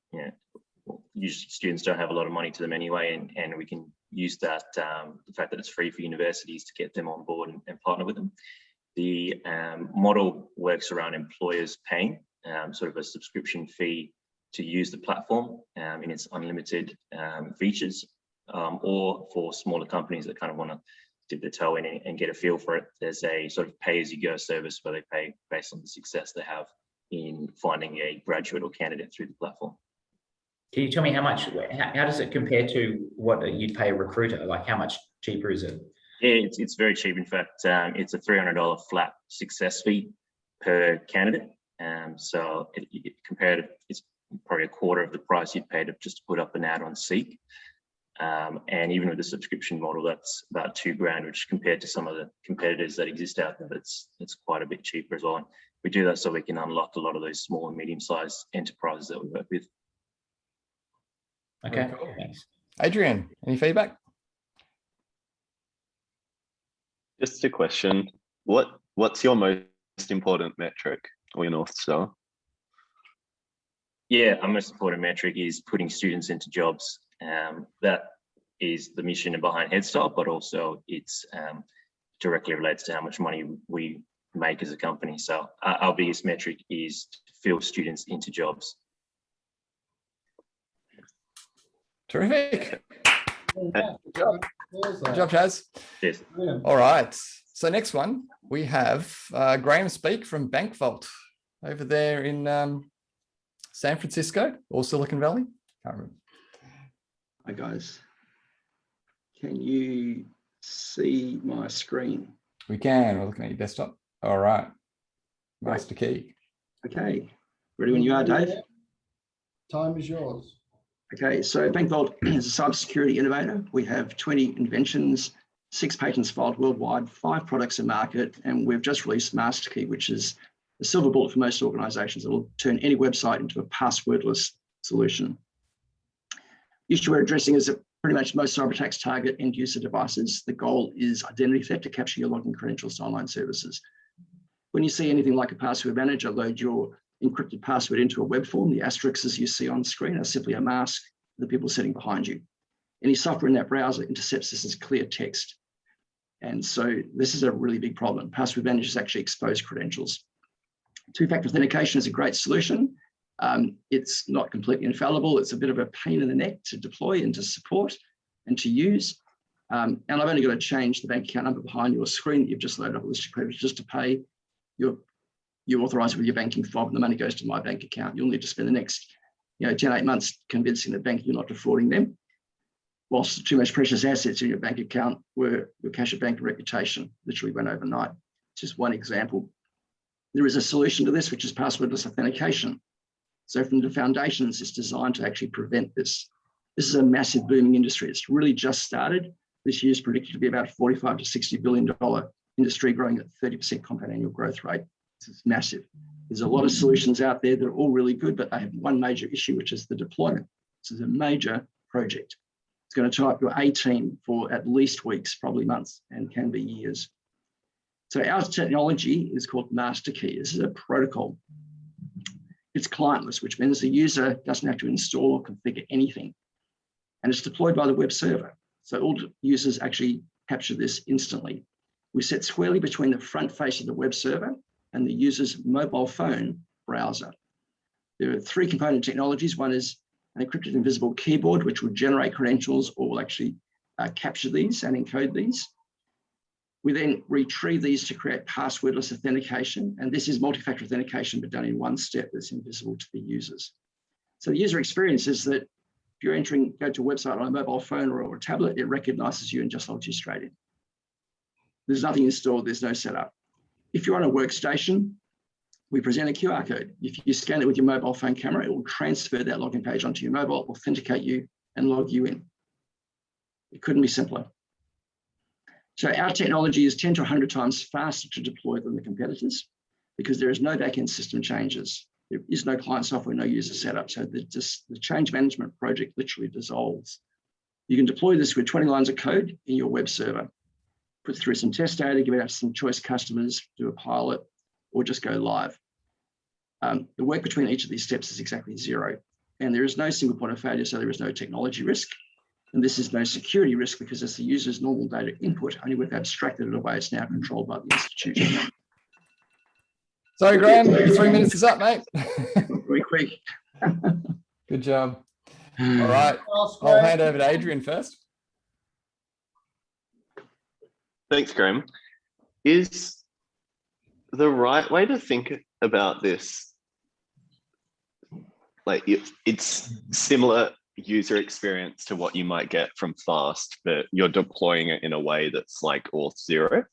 usually students don't have a lot of money to them anyway, and we can use that, the fact that it's free for universities to get them on board and partner with them. The model works around employers paying sort of a subscription fee to use the platform in its unlimited features, or for smaller companies that kind of want to dip their toe in and get a feel for it. There's a sort of pay-as-you-go service where they pay based on the success they have in finding a graduate or candidate through the platform. Can you tell me how does it compare to what you'd pay a recruiter? Like, how much cheaper is it? Yeah, it's very cheap. In fact, it's a $300 flat success fee per candidate. So compared, it's probably a quarter of the price you'd pay to just put up an ad on Seek. And even with the subscription model, that's about $2,000, which compared to some of the competitors that exist out there, it's quite a bit cheaper as well. And we do that so we can unlock a lot of those small and medium-sized enterprises that we work with. Okay, thanks. Adrian, any feedback? Just a question. What's your most important metric or your North Star? Yeah, our most important metric is putting students into jobs. That is the mission behind Headstart, but also it's directly relates to how much money we make as a company. So our biggest metric is to fill students into jobs. Terrific. Good job. Good job, Chaz. Yes. All right. So next one, we have Graeme speak from BankVault over there in San Francisco or Silicon Valley. Can't remember. Hi guys, can you see my screen? We can. We're looking at your desktop. All right. Master key. Okay, ready when you are, Dave? Time is yours. Okay, so BankVault is a cybersecurity innovator. We have 20 inventions, 6 patents filed worldwide, 5 products in market, and we've just released Master Key, which is the silver bullet for most organizations that will turn any website into a passwordless solution. The issue we're addressing is that pretty much most cyber attacks target end user devices. The goal is identity theft to capture your login credentials to online services. When you see anything like a password manager load your encrypted password into a web form, the asterisks you see on screen are simply a mask for the people sitting behind you. Any software in that browser intercepts this as clear text. And so this is a really big problem. Password managers actually expose credentials. Two-factor authentication is a great solution. It's not completely infallible. It's a bit of a pain in the neck to deploy and to support and to use. And I've only got to change the bank account number behind your screen that you've just loaded up a list of creditors just to pay. You authorize it with your banking fob and the money goes to my bank account. You'll need to spend the next 10-8 months convincing the bank you're not defrauding them. Whilst the 2 most precious assets in your bank account were your cash at bank and reputation, literally went overnight. It's just one example. There is a solution to this, which is passwordless authentication. So from the foundations, it's designed to actually prevent this. This is a massive booming industry. It's really just started. This year is predicted to be about $45 to $60 billion industry, growing at 30% compound annual growth rate. This is massive. There's a lot of solutions out there that are all really good, but they have one major issue, which is the deployment. This is a major project. It's going to tie up your A team for at least weeks, probably months, and can be years. So our technology is called Master Key. This is a protocol. It's clientless, which means the user doesn't have to install or configure anything. And it's deployed by the web server. So all users actually capture this instantly. We sit squarely between the front face of the web server and the user's mobile phone browser. There are 3 component technologies. One is an encrypted invisible keyboard, which will generate credentials or will actually capture these and encode these. We then retrieve these to create passwordless authentication. And this is multi-factor authentication, but done in one step that's invisible to the users. So the user experience is that if you're go to a website on a mobile phone or a tablet, it recognizes you and just logs you straight in. There's nothing installed, there's no setup. If you're on a workstation, we present a QR code. If you scan it with your mobile phone camera, it will transfer that login page onto your mobile, authenticate you, and log you in. It couldn't be simpler. So our technology is 10 to 100 times faster to deploy than the competitors because there is no backend system changes. There is no client software, no user setup. So the change management project literally dissolves. You can deploy this with 20 lines of code in your web server, put through some test data, give it out to some choice customers, do a pilot, or just go live. The work between each of these steps is exactly zero. And there is no single point of failure, so there is no technology risk. And this is no security risk because it's the user's normal data input, only we've abstracted it away. It's now controlled by the institution. Sorry, Graeme, 3 minutes is up, mate. Very quick. Good job. All right, I'll hand over to Adrian first. Thanks, Graeme. Is the right way to think about this, like it's similar user experience to what you might get from Fast, but you're deploying it in a way that's like Auth0?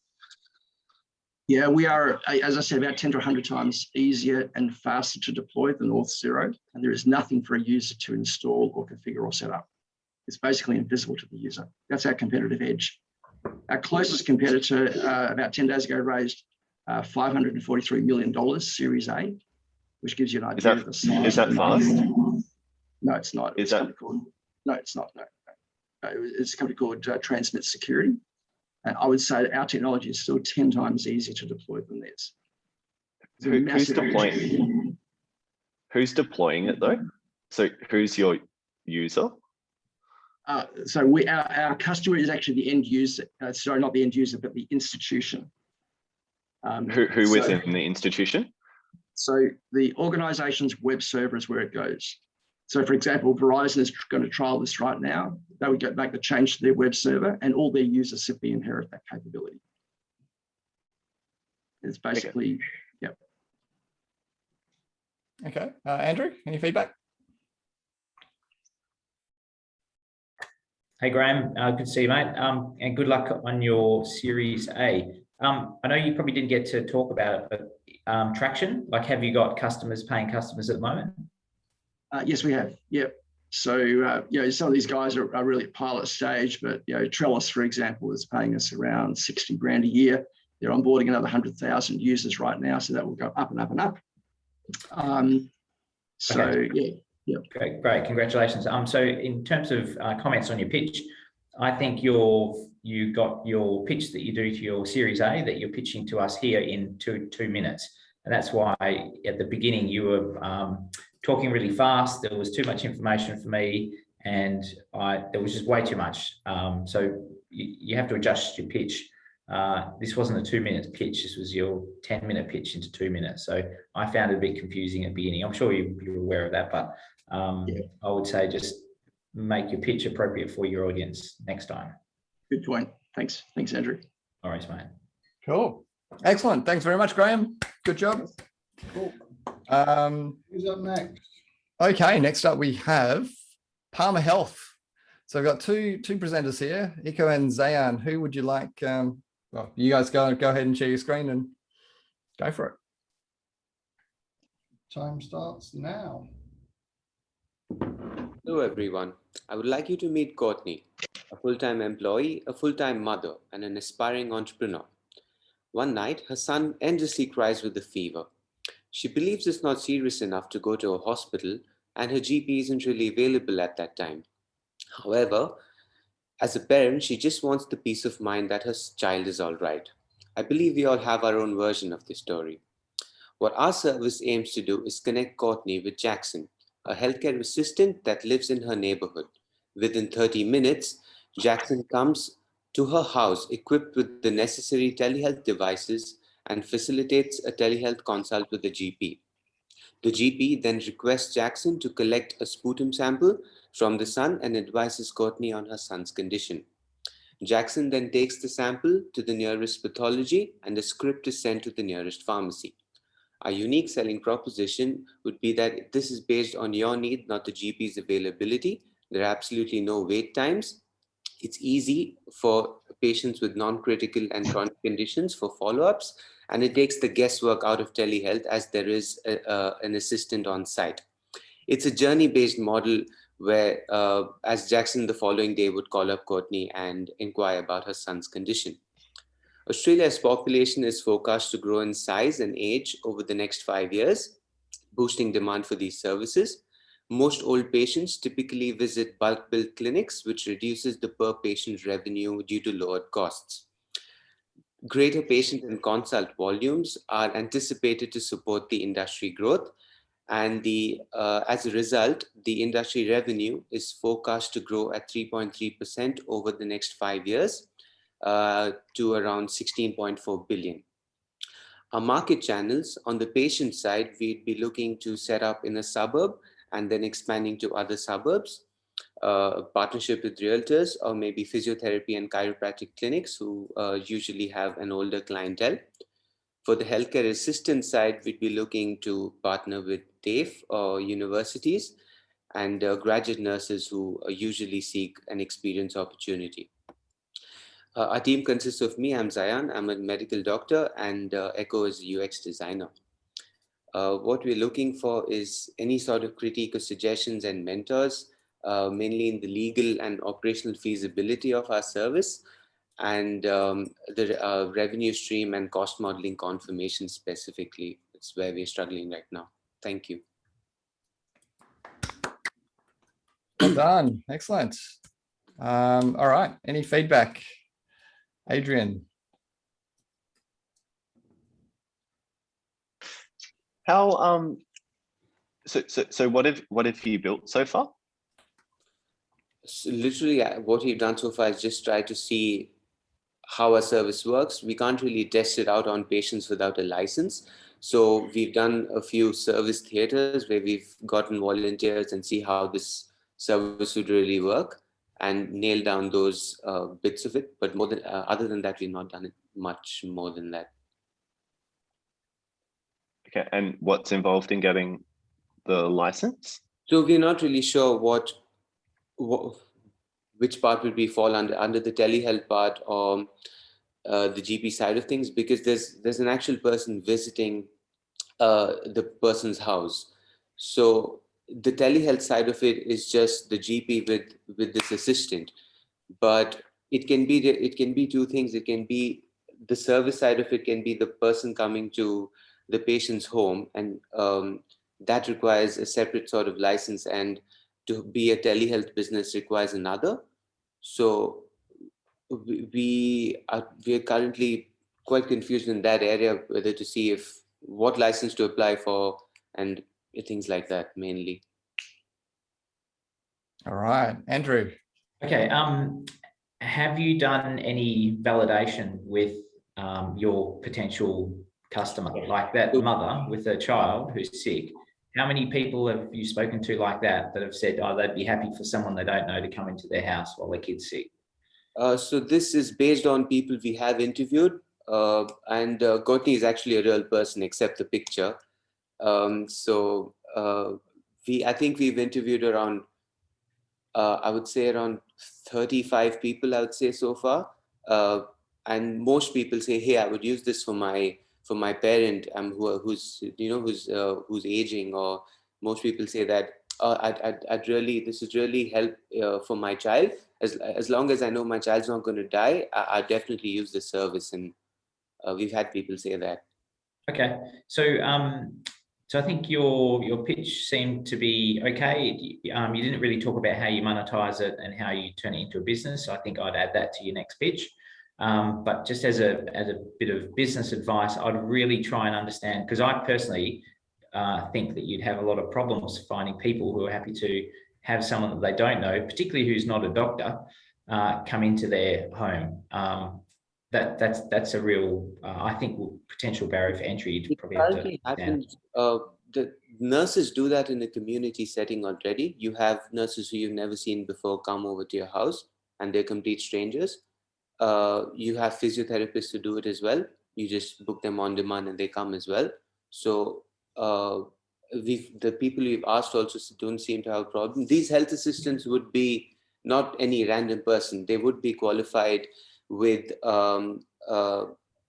Yeah, we are, as I said, about 10 to 100 times easier and faster to deploy than Auth0. And there is nothing for a user to install or configure or set up. It's basically invisible to the user. That's our competitive edge. Our closest competitor about 10 days ago raised $543 million Series A, which gives you an idea of the size. Is that Fast? No, it's not. Is that? No, it's not. No. It's a company called Transmit Security. And I would say that our technology is still 10 times easier to deploy than theirs. Who's deploying it though? So who's your user? So our customer is actually the end user. Sorry, not the end user, but the institution. Who within the institution? So the organization's web server is where it goes. So for example, Verizon is going to trial this right now. They would make the change to their web server and all their users simply inherit that capability. It's basically, yep. Okay, Andrew, any feedback? Hey, Graeme, good to see you, mate. And good luck on your Series A. I know you probably didn't get to talk about it, but traction, like have you got customers, paying customers at the moment? Yes, we have. Yep. So, you know, some of these guys are really at pilot stage, but, you know, Trellis, for example, is paying us around 60 grand a year. They're onboarding another 100,000 users right now. So that will go up and up and up. Okay. Yeah. Great. Congratulations. So in terms of comments on your pitch, I think you got your pitch that you do to your Series A that you're pitching to us here in two minutes. And that's why at the beginning you were talking really fast. There was too much information for me and there was just way too much. So you have to adjust your pitch. This wasn't a 2 minute pitch. This was your 10-minute pitch into 2 minutes. So I found it a bit confusing at the beginning. I'm sure you're aware of that, but I would say just make your pitch appropriate for your audience next time. Good point. Thanks, Andrew. All right, mate. Cool. Excellent. Thanks very much, Graeme. Good job. Cool. Who's up next? Okay, next up we have PARAMA Health. So I've got two presenters here, Iko and Zayan. Who would you like? Well, you guys go ahead and share your screen and go for it. Time starts now. Hello everyone. I would like you to meet Courtney, a full-time employee, a full-time mother, and an aspiring entrepreneur. One night, her son endlessly cries with a fever. She believes it's not serious enough to go to a hospital, and her GP isn't really available at that time. However, as a parent, she just wants the peace of mind that her child is all right. I believe we all have our own version of this story. What our service aims to do is connect Courtney with Jackson, a healthcare assistant that lives in her neighborhood. Within 30 minutes, Jackson comes to her house equipped with the necessary telehealth devices and facilitates a telehealth consult with the GP. The GP then requests Jackson to collect a sputum sample from the son and advises Courtney on her son's condition. Jackson then takes the sample to the nearest pathology and the script is sent to the nearest pharmacy. Our unique selling proposition would be that this is based on your need, not the GP's availability. There are absolutely no wait times. It's easy for patients with non-critical and chronic conditions for follow-ups, and it takes the guesswork out of telehealth as there is an assistant on site. It's a journey-based model where, as Jackson the following day would call up Courtney and inquire about her son's condition. Australia's population is forecast to grow in size and age over the next 5 years, boosting demand for these services. Most old patients typically visit bulk bill clinics, which reduces the per patient revenue due to lowered costs. Greater patient and consult volumes are anticipated to support the industry growth. And as a result, the industry revenue is forecast to grow at 3.3% over the next 5 years to around 16.4 billion. Our market channels, on the patient side, we'd be looking to set up in a suburb and then expanding to other suburbs, partnership with realtors or maybe physiotherapy and chiropractic clinics who usually have an older clientele. For the healthcare assistant side, we'd be looking to partner with TAFE or universities and graduate nurses who usually seek an experience opportunity. Our team consists of me, I'm Zayan, I'm a medical doctor, and Echo is a UX designer. What we're looking for is any sort of critique or suggestions and mentors, mainly in the legal and operational feasibility of our service, and the revenue stream and cost modeling confirmation specifically. It's where we're struggling right now. Thank you. Well done. Excellent. All right. Any feedback? Adrian. How so what have you built so far? So literally what we've done so far is just try to see how our service works. We can't really test it out on patients without a license. So we've done a few service theaters where we've gotten volunteers and see how this service would really work and nail down those bits of it. But more than other than that, we've not done it much more than that. Okay, and what's involved in getting the license? So we're not really sure which part would be fall under the telehealth part or the GP side of things, because there's an actual person visiting the person's house. So the telehealth side of it is just the GP with this assistant, but it can be two things. It can be the service side of it can be the person coming to the patient's home, and that requires a separate sort of license, and to be a telehealth business requires another. So we are currently quite confused in that area, whether to see what license to apply for and things like that mainly. All right, Andrew. Okay. Have you done any validation with your potential customer, like that mother with a child who's sick? How many people have you spoken to like that have said, oh, they'd be happy for someone they don't know to come into their house while their kid's sick? So this is based on people we have interviewed, and Courtney is actually a real person except the picture. I think we've interviewed around, I would say around 35 people, I would say so far. And most people say, hey, I would use this for my parent who's aging, or most people say that this would really help for my child. As long as I know my child's not going to die, I definitely use the service, and we've had people say that. Okay, so I think your pitch seemed to be okay. You didn't really talk about how you monetize it and how you turn it into a business. So I think I'd add that to your next pitch. But just as a bit of business advice, I'd really try and understand, because I personally think that you'd have a lot of problems finding people who are happy to have someone that they don't know, particularly who's not a doctor, come into their home. That's a real, I think, potential barrier for entry. You'd probably have to happens, the nurses do that in a community setting already. You have nurses who you've never seen before come over to your house, and they're complete strangers. You have physiotherapists who do it as well. You just book them on demand and they come as well. So the people we've asked also don't seem to have a problem. These health assistants would be not any random person. They would be qualified with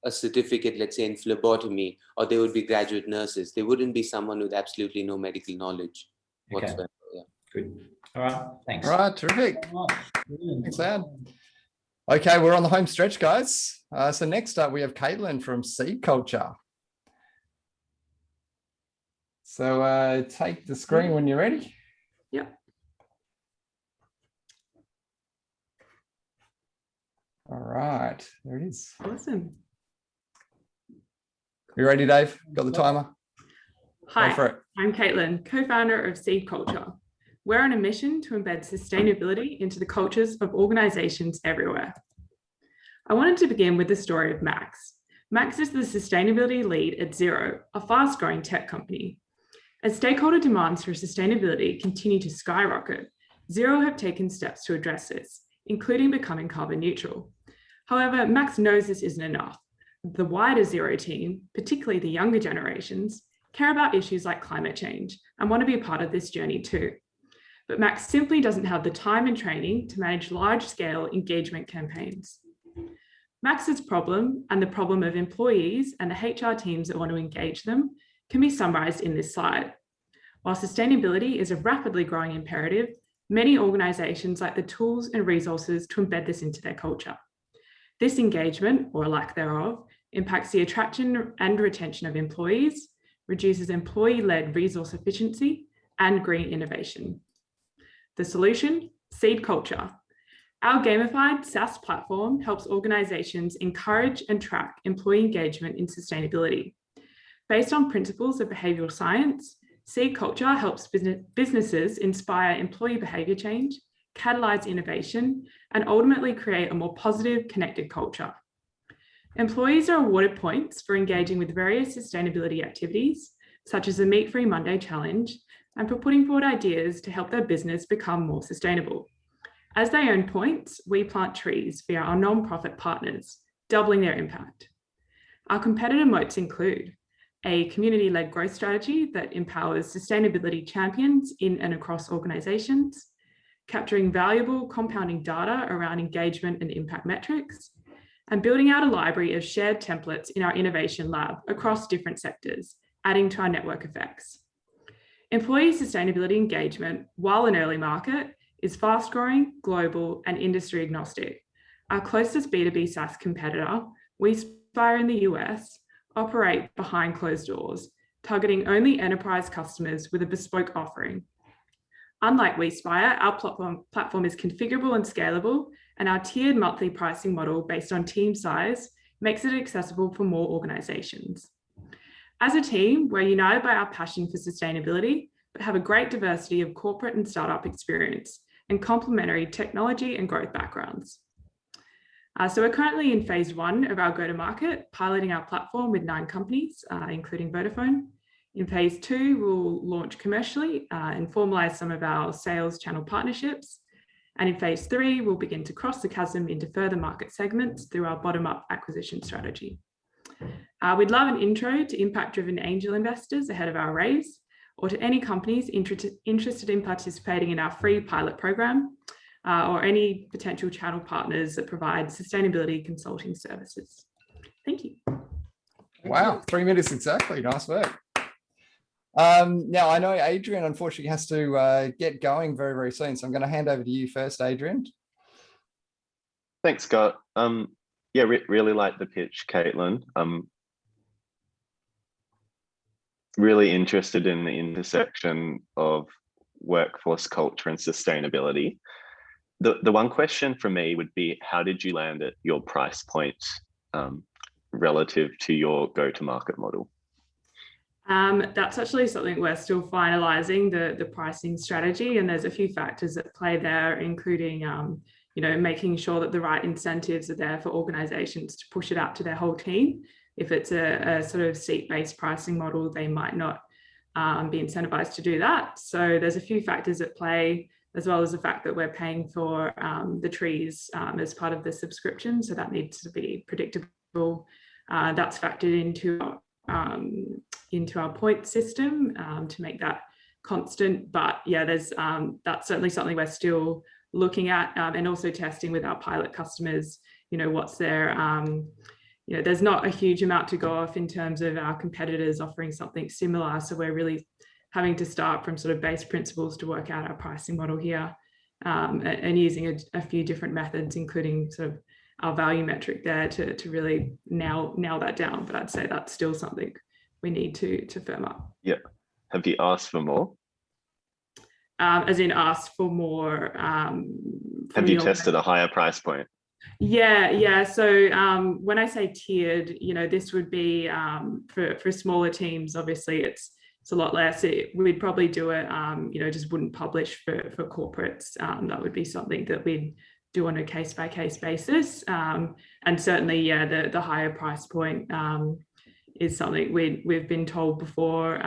a certificate, let's say in phlebotomy, or they would be graduate nurses. They wouldn't be someone with absolutely no medical knowledge whatsoever. Yeah. Good. All right. Thanks. All right, terrific. Thanks, Ad. Okay, we're on the home stretch, guys. So next up, we have Katelyn from SeedCulture. So take the screen when you're ready. Yep. All right, there it is. Awesome. You ready, Dave? Got the timer? Hi, Go for it. I'm Katelyn, co-founder of SeedCulture. We're on a mission to embed sustainability into the cultures of organizations everywhere. I wanted to begin with the story of Max. Max is the sustainability lead at Xero, a fast-growing tech company. As stakeholder demands for sustainability continue to skyrocket, Xero have taken steps to address this, including becoming carbon neutral. However, Max knows this isn't enough. The wider Xero team, particularly the younger generations, care about issues like climate change and want to be a part of this journey too. But Max simply doesn't have the time and training to manage large-scale engagement campaigns. Max's problem and the problem of employees and the HR teams that want to engage them can be summarized in this slide. While sustainability is a rapidly growing imperative, many organizations lack the tools and resources to embed this into their culture. This engagement, or lack thereof, impacts the attraction and retention of employees, reduces employee-led resource efficiency, and green innovation. The solution? SeedCulture. Our gamified SaaS platform helps organizations encourage and track employee engagement in sustainability. Based on principles of behavioral science, SeedCulture helps businesses inspire employee behavior change, catalyze innovation, and ultimately create a more positive, connected culture. Employees are awarded points for engaging with various sustainability activities, such as the Meat Free Monday Challenge, and for putting forward ideas to help their business become more sustainable. As they earn points, we plant trees via our non-profit partners, doubling their impact. Our competitor moats include a community-led growth strategy that empowers sustainability champions in and across organizations, capturing valuable compounding data around engagement and impact metrics, and building out a library of shared templates in our innovation lab across different sectors, adding to our network effects. Employee sustainability engagement, while an early market, is fast-growing, global, and industry agnostic. Our closest B2B SaaS competitor, WeSpire in the US, operate behind closed doors, targeting only enterprise customers with a bespoke offering. Unlike WeSpire, our platform is configurable and scalable, and our tiered monthly pricing model based on team size makes it accessible for more organizations. As a team, we're united by our passion for sustainability, but have a great diversity of corporate and startup experience and complementary technology and growth backgrounds. So we're currently in phase 1 of our go-to-market, piloting our platform with 9 companies, including Vodafone. In phase 2, we'll launch commercially and formalize some of our sales channel partnerships. And in phase 3, we'll begin to cross the chasm into further market segments through our bottom-up acquisition strategy. We'd love an intro to impact-driven angel investors ahead of our raise, or to any companies interested in participating in our free pilot program, or any potential channel partners that provide sustainability consulting services. Thank you. Wow, 3 minutes exactly. Nice work. Now, I know Adrian unfortunately has to get going very, very soon, so I'm going to hand over to you first, Adrian. Thanks, Scott. Yeah, really like the pitch, Katelyn. Really interested in the intersection of workforce culture and sustainability. The one question for me would be, how did you land at your price point relative to your go-to-market model? That's actually something we're still finalizing, the pricing strategy, and there's a few factors at play there, including making sure that the right incentives are there for organizations to push it out to their whole team. If it's a sort of seat-based pricing model, they might not be incentivized to do that. So there's a few factors at play, as well as the fact that we're paying for the trees as part of the subscription. So that needs to be predictable. That's factored into our point system to make that constant. But yeah, that's certainly something we're still looking at, and also testing with our pilot customers, what's their you know, there's not a huge amount to go off in terms of our competitors offering something similar. So we're really having to start from sort of base principles to work out our pricing model here, and using a few different methods, including sort of our value metric there to really nail that down. But I'd say that's still something we need to firm up. Yeah. Have you asked for more? As in asked for more. Have you tested a higher price point? Yeah. So when I say tiered, you know, this would be for smaller teams. Obviously, it's a lot less. We'd probably do it, you know, just wouldn't publish for corporates. That would be something that we'd do on a case-by-case basis. And certainly, yeah, the higher price point is something we've been told before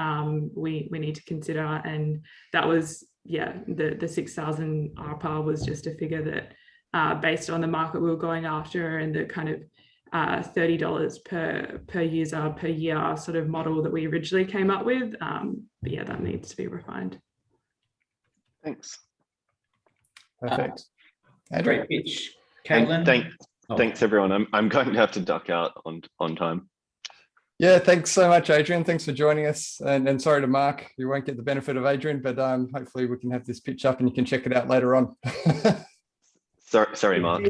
we need to consider. And that was, yeah, the 6,000 ARPA was just a figure that based on the market we were going after and the kind of $30 per user per year sort of model that we originally came up with. But yeah, that needs to be refined. Thanks. Perfect. Great pitch, Katelyn. Thanks everyone. I'm going to have to duck out on time. Yeah, thanks so much, Adrian. Thanks for joining us. And sorry to Mark, you won't get the benefit of Adrian, but hopefully we can have this pitch up and you can check it out later on. Sorry, Mark.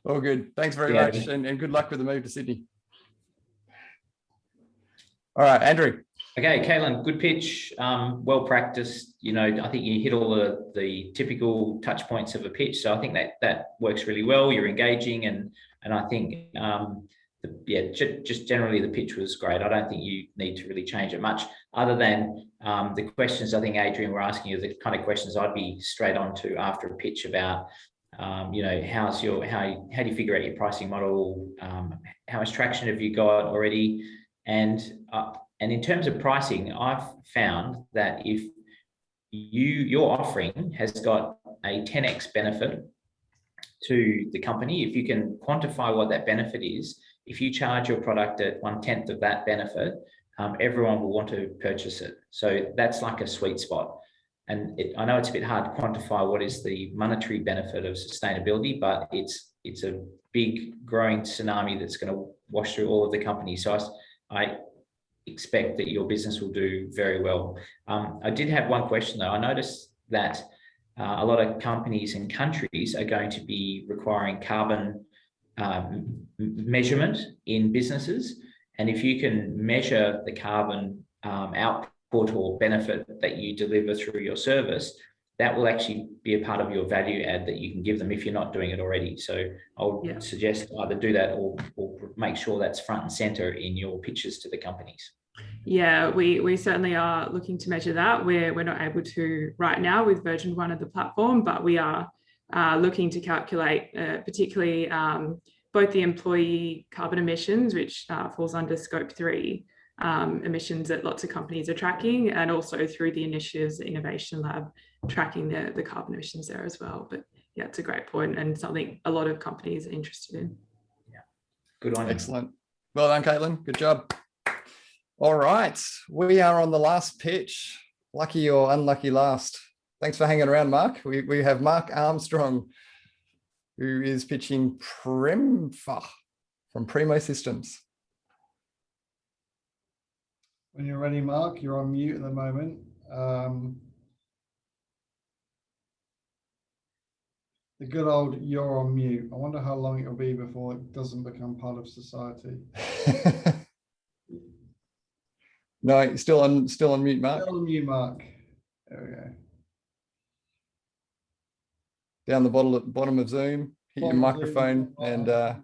All good. Thanks very much, and good luck with the move to Sydney. All right, Andrew. Okay, Katelyn, good pitch, well practiced. You know, I think you hit all the typical touch points of a pitch, so I think that works really well. You're engaging, and I think just generally the pitch was great. I don't think you need to really change it much, other than the questions I think Adrian were asking you, the kind of questions I'd be straight on to after a pitch about. You know, how do you figure out your pricing model? How much traction have you got already? And in terms of pricing, I've found that if your offering has got a 10x benefit to the company, if you can quantify what that benefit is, if you charge your product at 1/10 of that benefit, everyone will want to purchase it. So that's like a sweet spot. And I know it's a bit hard to quantify what is the monetary benefit of sustainability, but it's a big growing tsunami that's going to wash through all of the companies. So I expect that your business will do very well. I did have one question though. I noticed that a lot of companies and countries are going to be requiring carbon measurement in businesses. And if you can measure the carbon output or benefit that you deliver through your service, that will actually be a part of your value add that you can give them if you're not doing it already. So I'll suggest either do that or make sure that's front and center in your pitches to the companies. Yeah, we certainly are looking to measure that. We're not able to right now with version 1 of the platform, but we are looking to calculate particularly both the employee carbon emissions, which falls under scope 3 emissions that lots of companies are tracking, and also through the initiatives, the Innovation Lab, tracking the carbon emissions there as well. But yeah, it's a great point and something a lot of companies are interested in. Yeah, good on you. Excellent. Well done, Katelyn. Good job. All right, we are on the last pitch. Lucky or unlucky last. Thanks for hanging around, Mark. We have Mark Armstrong, who is pitching Premfa from Primo Systems. When you're ready, Mark, you're on mute at the moment. The good old you're on mute. I wonder how long it'll be before it doesn't become part of society. No, you're still on mute, Mark. Still on mute, Mark. There we go. Down the bottom of Zoom, hit your microphone and the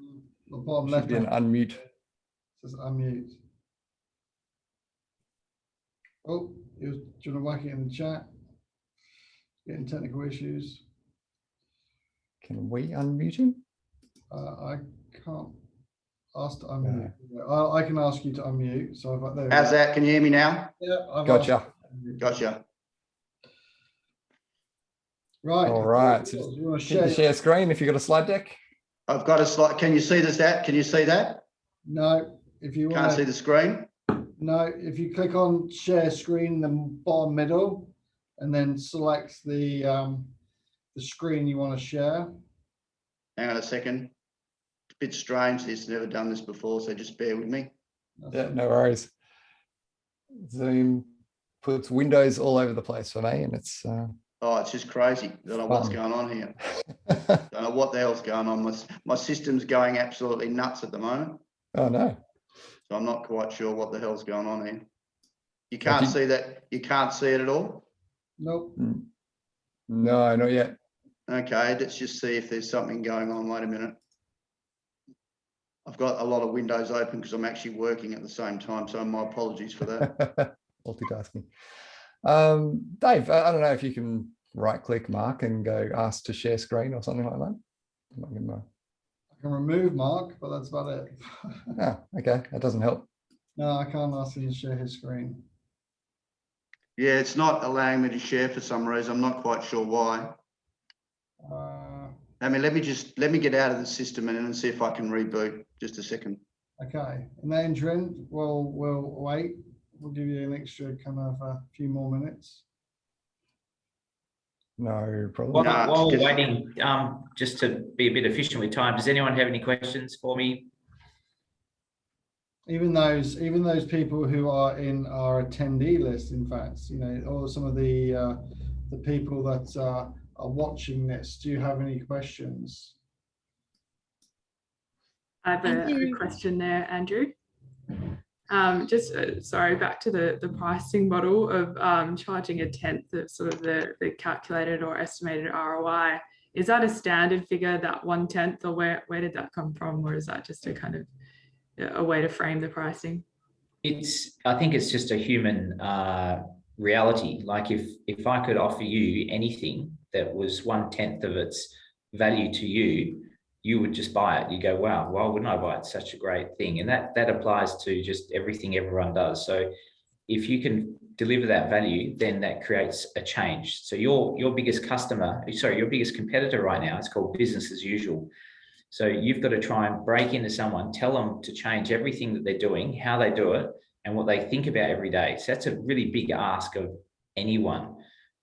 bottom left should be an unmute. It says unmute. Oh, do you want to whack it in the chat? Getting technical issues. Can we unmute him? I can't ask to unmute. No. I can ask you to unmute. So there. How's that? Can you hear me now? Yeah, Gotcha. Gotcha. Right. All right. So you want to share screen if you've got a slide deck? I've got a slide. Can you see that? Can you see that? No. If you can't see the screen. No. If you click on share screen in the bottom middle, and then select the screen you want to share. Hang on a second. bit strange. This, never done this before, so just bear with me. Yeah, no worries. Zoom puts windows all over the place for me, and it's Oh, it's just crazy. I don't know what's going on here. Don't know what the hell's going on. My system's going absolutely nuts at the moment. Oh no. So I'm not quite sure what the hell's going on here. You can't see that. You can't see it at all. Nope. No, not yet. Okay, let's just see if there's something going on. Wait a minute. I've got a lot of windows open because I'm actually working at the same time. So my apologies for that. Multitasking. Dave, I don't know if you can right click Mark and go ask to share screen or something like that. I'm not gonna... I can remove Mark, but that's about it. Oh, okay. That doesn't help. No, I can't ask him to share his screen. Yeah, it's not allowing me to share for some reason. I'm not quite sure why. I mean, let me get out of the system and then see if I can reboot. Just a second. Okay, in that interim, we'll wait. We'll give you an extra kind of a few more minutes. No problem. While we're waiting, just to be a bit efficient with time, does anyone have any questions for me? Even those people who are in our attendee list, in fact, you know, or some of the people that are watching this, do you have any questions? I have a question there, Andrew. Just sorry, back to the pricing model of charging 1/10 of sort of the calculated or estimated ROI. Is that a standard figure, that 1/10, or where did that come from, or is that just a kind of a way to frame the pricing? I think it's just a human reality. Like if I could offer you anything that was 1/10 of its value to you, you would just buy it. You go, wow, why wouldn't I buy it? It's such a great thing. And that applies to just everything everyone does. So if you can deliver that value, then that creates a change. So your biggest competitor right now is called business as usual. So you've got to try and break into someone, tell them to change everything that they're doing, how they do it, and what they think about every day. So that's a really big ask of anyone.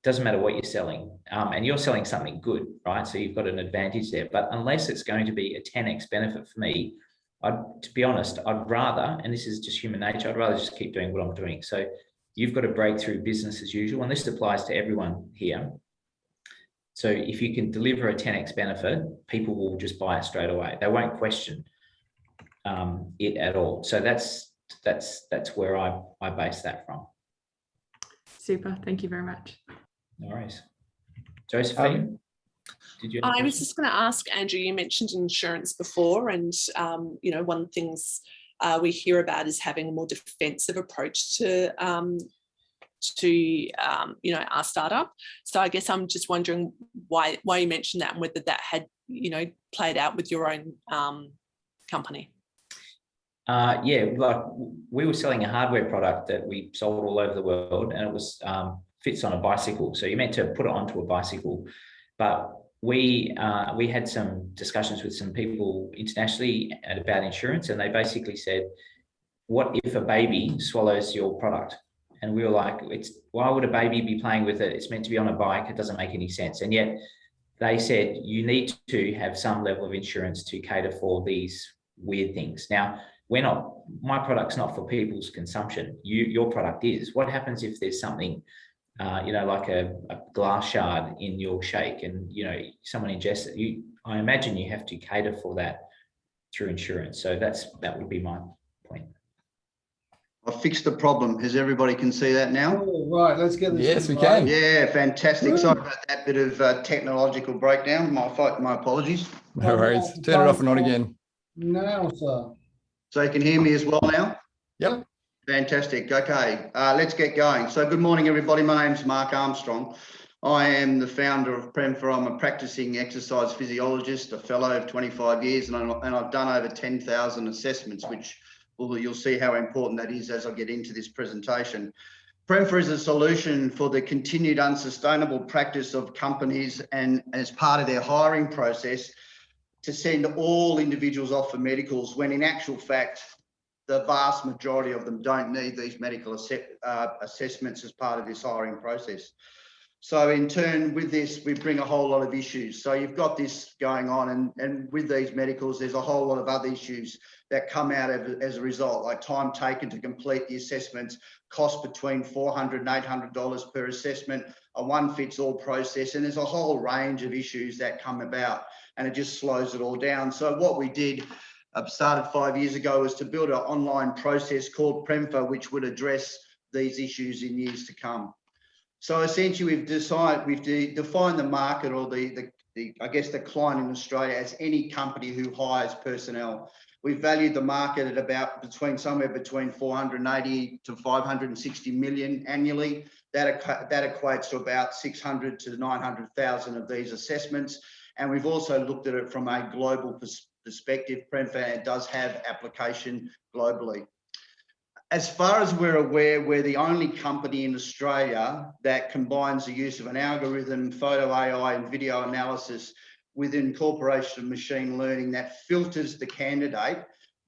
Doesn't matter what you're selling, and you're selling something good, right? So you've got an advantage there. But unless it's going to be a 10x benefit for me, to be honest, I'd rather, and this is just human nature, I'd rather just keep doing what I'm doing. So you've got to break through business as usual, and this applies to everyone here. So if you can deliver a 10x benefit, people will just buy it straight away. They won't question it at all. So that's where I base that from. Super. Thank you very much. No worries. Josephine, did you? I was just going to ask, Andrew, you mentioned insurance before, and you know, one of the things we hear about is having a more defensive approach to you know, our startup. So I guess I'm just wondering why you mentioned that, and whether that had, you know, played out with your own company. Yeah, like we were selling a hardware product that we sold all over the world, and it was fits on a bicycle. So you meant to put it onto a bicycle, but we had some discussions with some people internationally about insurance, and they basically said, what if a baby swallows your product? And we were like, why would a baby be playing with it? It's meant to be on a bike. It doesn't make any sense. And yet they said, you need to have some level of insurance to cater for these weird things. Now, my product's not for people's consumption. Your product is. What happens if there's something, you know, like a glass shard in your shake, and, you know, someone ingests it? I imagine you have to cater for that through insurance. So that would be my point. I fixed the problem. Has everybody can see that now? Oh, right, let's get this. Yes, we can. Yeah, fantastic. Sorry about that bit of technological breakdown. My apologies. No worries. Turn it off and on again. Now, sir. So you can hear me as well now? Yep. Fantastic. Okay, let's get going. So good morning, everybody. My name's Mark Armstrong. I am the founder of Prendiville. I'm a practicing exercise physiologist, a fellow of 25 years, and I've done over 10,000 assessments, which you'll see how important that is as I get into this presentation. Prendiville is a solution for the continued unsustainable practice of companies, and as part of their hiring process, to send all individuals off for medicals, when in actual fact, the vast majority of them don't need these medical assessments as part of this hiring process. So in turn, with this, we bring a whole lot of issues. So you've got this going on, and with these medicals, there's a whole lot of other issues that come out as a result, like time taken to complete the assessments, cost between $400 and $800 per assessment, a one-fits-all process, and there's a whole range of issues that come about, and it just slows it all down. So what we did, started 5 years ago, was to build an online process called Premfa, which would address these issues in years to come. So essentially, we've defined the market, or I guess the client in Australia, as any company who hires personnel. We've valued the market at somewhere between 480 to 560 million annually. That equates to about 600 to 900,000 of these assessments. And we've also looked at it from a global perspective. Premfa does have application globally. As far as we're aware, we're the only company in Australia that combines the use of an algorithm, photo AI, and video analysis with incorporation of machine learning that filters the candidate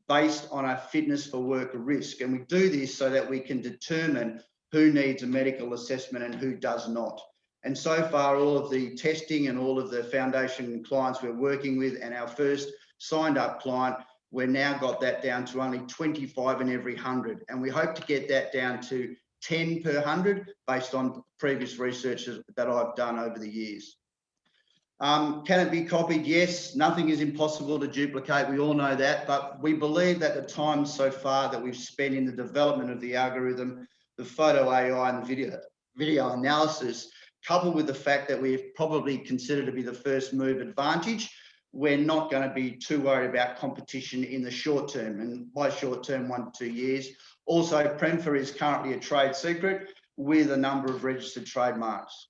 based on a fitness for work risk. And we do this so that we can determine who needs a medical assessment and who does not. And so far, all of the testing and all of the foundation clients we're working with, and our first signed up client, we've now got that down to only 25 in every 100. And we hope to get that down to 10 per 100 based on previous research that I've done over the years. Can it be copied? Yes, nothing is impossible to duplicate. We all know that, but we believe that the time so far that we've spent in the development of the algorithm, the photo AI and the video analysis, coupled with the fact that we've probably considered to be the first move advantage, we're not going to be too worried about competition in the short term, and by short term, 1 to 2 years. Also, Premfa is currently a trade secret with a number of registered trademarks.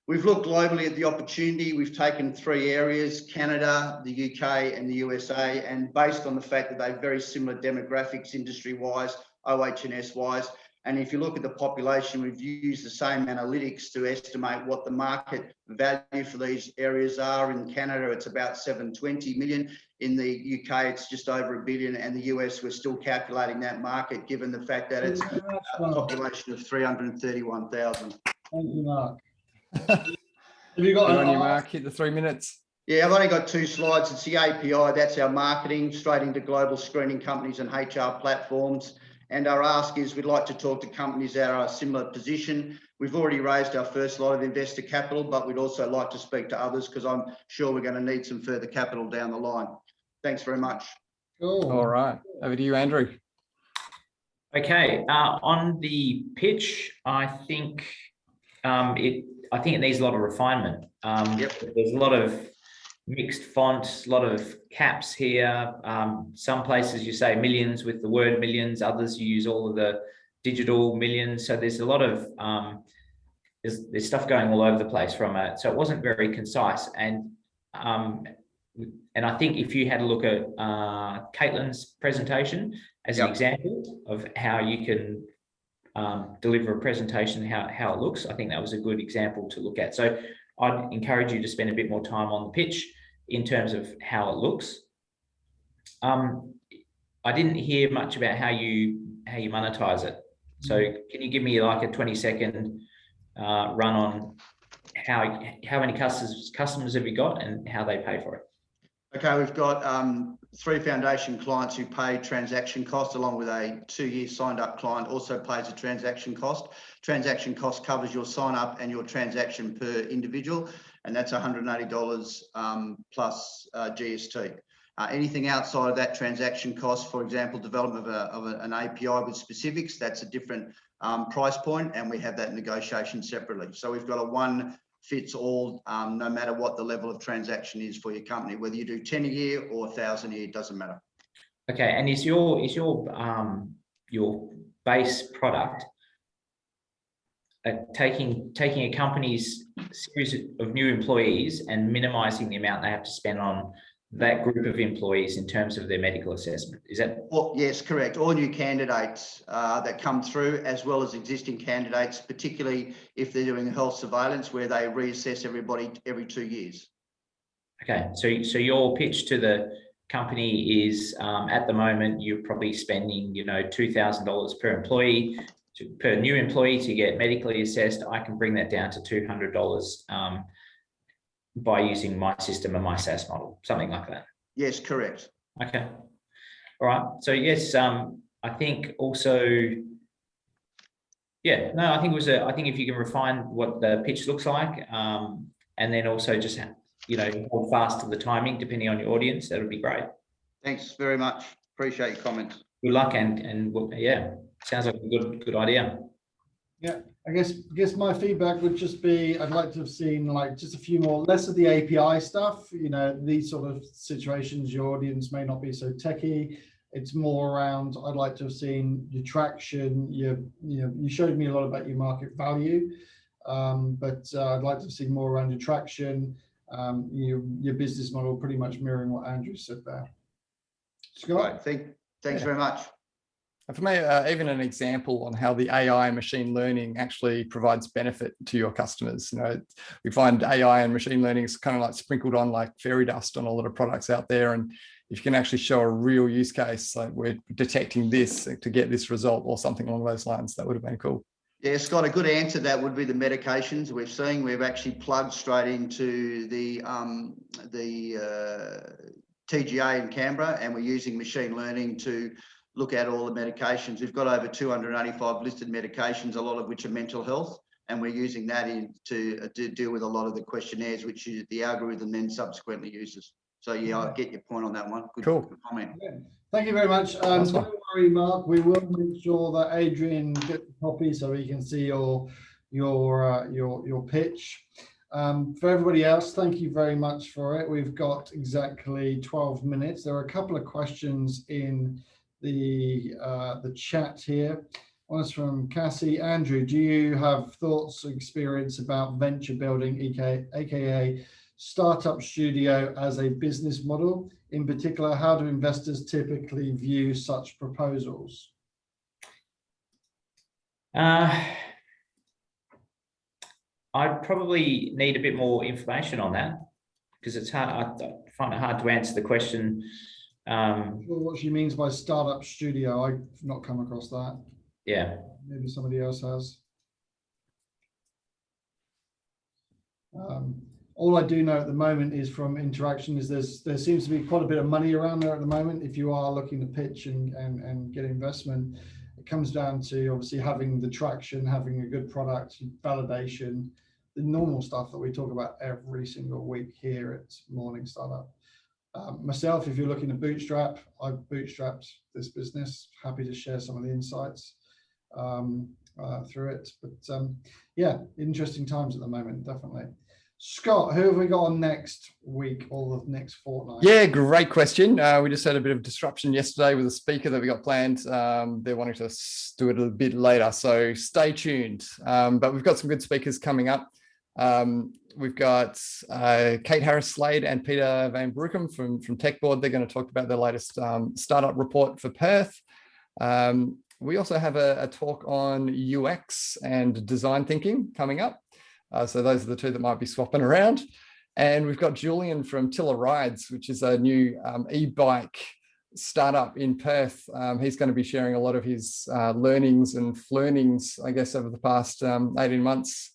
We've looked globally at the opportunity. We've taken 3 areas: Canada, the UK, and the USA, and based on the fact that they're very similar demographics, industry-wise, OH&S-wise, and if you look at the population, we've used the same analytics to estimate what the market value for these areas are. In Canada, it's about 720 million. In the UK, it's just over $1 billion. And the US, we're still calculating that market, given the fact that it's a population of 331,000. Thank you, Mark. Have you got on you, Mark? Hit the 3 minutes. Yeah, I've only got 2 slides. It's the API. That's our marketing, straight into global screening companies and HR platforms. And our ask is we'd like to talk to companies that are a similar position. We've already raised our first lot of investor capital, but we'd also like to speak to others because I'm sure we're going to need some further capital down the line. Thanks very much. Cool. All right. Over to you, Andrew. Okay. On the pitch, I think it needs a lot of refinement. There's a lot of mixed fonts, a lot of caps here. Some places you say millions with the word millions, others you use all of the digital millions. So there's a lot of there's stuff going all over the place so it wasn't very concise. And I think if you had a look at Katelyn's presentation as an example of how you can deliver a presentation, how it looks, I think that was a good example to look at. So I'd encourage you to spend a bit more time on the pitch in terms of how it looks. I didn't hear much about how you monetize it. So can you give me like a 20-second run on how many customers have you got and how they pay for it? Okay, we've got 3 foundation clients who pay transaction cost, along with a 2-year signed up client also pays a transaction cost. Transaction cost covers your sign up and your transaction per individual, and that's $180 plus GST. Anything outside of that transaction cost, for example, development of an API with specifics, that's a different price point, and we have that negotiation separately. So we've got a one fits all, no matter what the level of transaction is for your company, whether you do 10 a year or 1,000 a year, it doesn't matter. Okay, and is your base product taking a company's series of new employees and minimizing the amount they have to spend on that group of employees in terms of their medical assessment? Is that? Well, yes, correct. All new candidates that come through, as well as existing candidates, particularly if they're doing health surveillance where they reassess everybody every 2 years. Okay, so your pitch to the company is at the moment you're probably spending $2,000 per employee. per new employee to get medically assessed, I can bring that down to $200 by using my system and my SaaS model, something like that. Yes, correct. Okay. All right. So yes, I think also, yeah, no, I think it was I think if you can refine what the pitch looks like, and then also just, you know, hold fast to the timing depending on your audience, that would be great. Thanks very much. Appreciate your comments. Good luck, and yeah, sounds like a good idea. Yeah, I guess my feedback would just be, I'd like to have seen like just a few more, less of the API stuff. You know, these sort of situations, your audience may not be so techie. It's more around, I'd like to have seen your traction. You showed me a lot about your market value, but I'd like to have seen more around your traction, your business model, pretty much mirroring what Andrew said there. Scott? Right, thanks very much. And for me, even an example on how the AI and machine learning actually provides benefit to your customers. You know, we find AI and machine learning is kind of like sprinkled on like fairy dust on a lot of products out there. And if you can actually show a real use case, like we're detecting this to get this result or something along those lines, that would have been cool. Yeah, Scott, a good answer to that would be the medications we've seen. We've actually plugged straight into the TGA in Canberra, and we're using machine learning to look at all the medications. We've got over 285 listed medications, a lot of which are mental health, and we're using that to deal with a lot of the questionnaires, which the algorithm then subsequently uses. So yeah, I get your point on that one. Good comment. Yeah. Thank you very much. Don't worry, Mark. We will make sure that Adrian gets a copy so he can see your pitch. For everybody else, thank you very much for it. We've got exactly 12 minutes. There are a couple of questions in the chat here. One is from Cassie. Andrew, do you have thoughts or experience about venture building, aka startup studio, as a business model? In particular, how do investors typically view such proposals? I'd probably need a bit more information on that because it's hard. I find it hard to answer the question. I'm not sure what she means by startup studio. I've not come across that. Yeah. Maybe somebody else has. All I do know at the moment is from interaction is there seems to be quite a bit of money around there at the moment. If you are looking to pitch and get investment, it comes down to obviously having the traction, having a good product, validation, the normal stuff that we talk about every single week here at Morning Startup. Myself, if you're looking to bootstrap, I've bootstrapped this business. Happy to share some of the insights through it. But yeah, interesting times at the moment, definitely. Scott, who have we got on next week or the next fortnight? Yeah, great question. We just had a bit of disruption yesterday with a speaker that we got planned. They're wanting to do it a bit later, so stay tuned. But we've got some good speakers coming up. We've got Kate Harris-Slade and Peter Van Brookum from TechBoard. They're going to talk about their latest startup report for Perth. We also have a talk on UX and design thinking coming up. So those are the two that might be swapping around. And we've got Julian from Tiller Rides, which is a new e-bike startup in Perth. He's going to be sharing a lot of his learnings and learnings, I guess, over the past 18 months,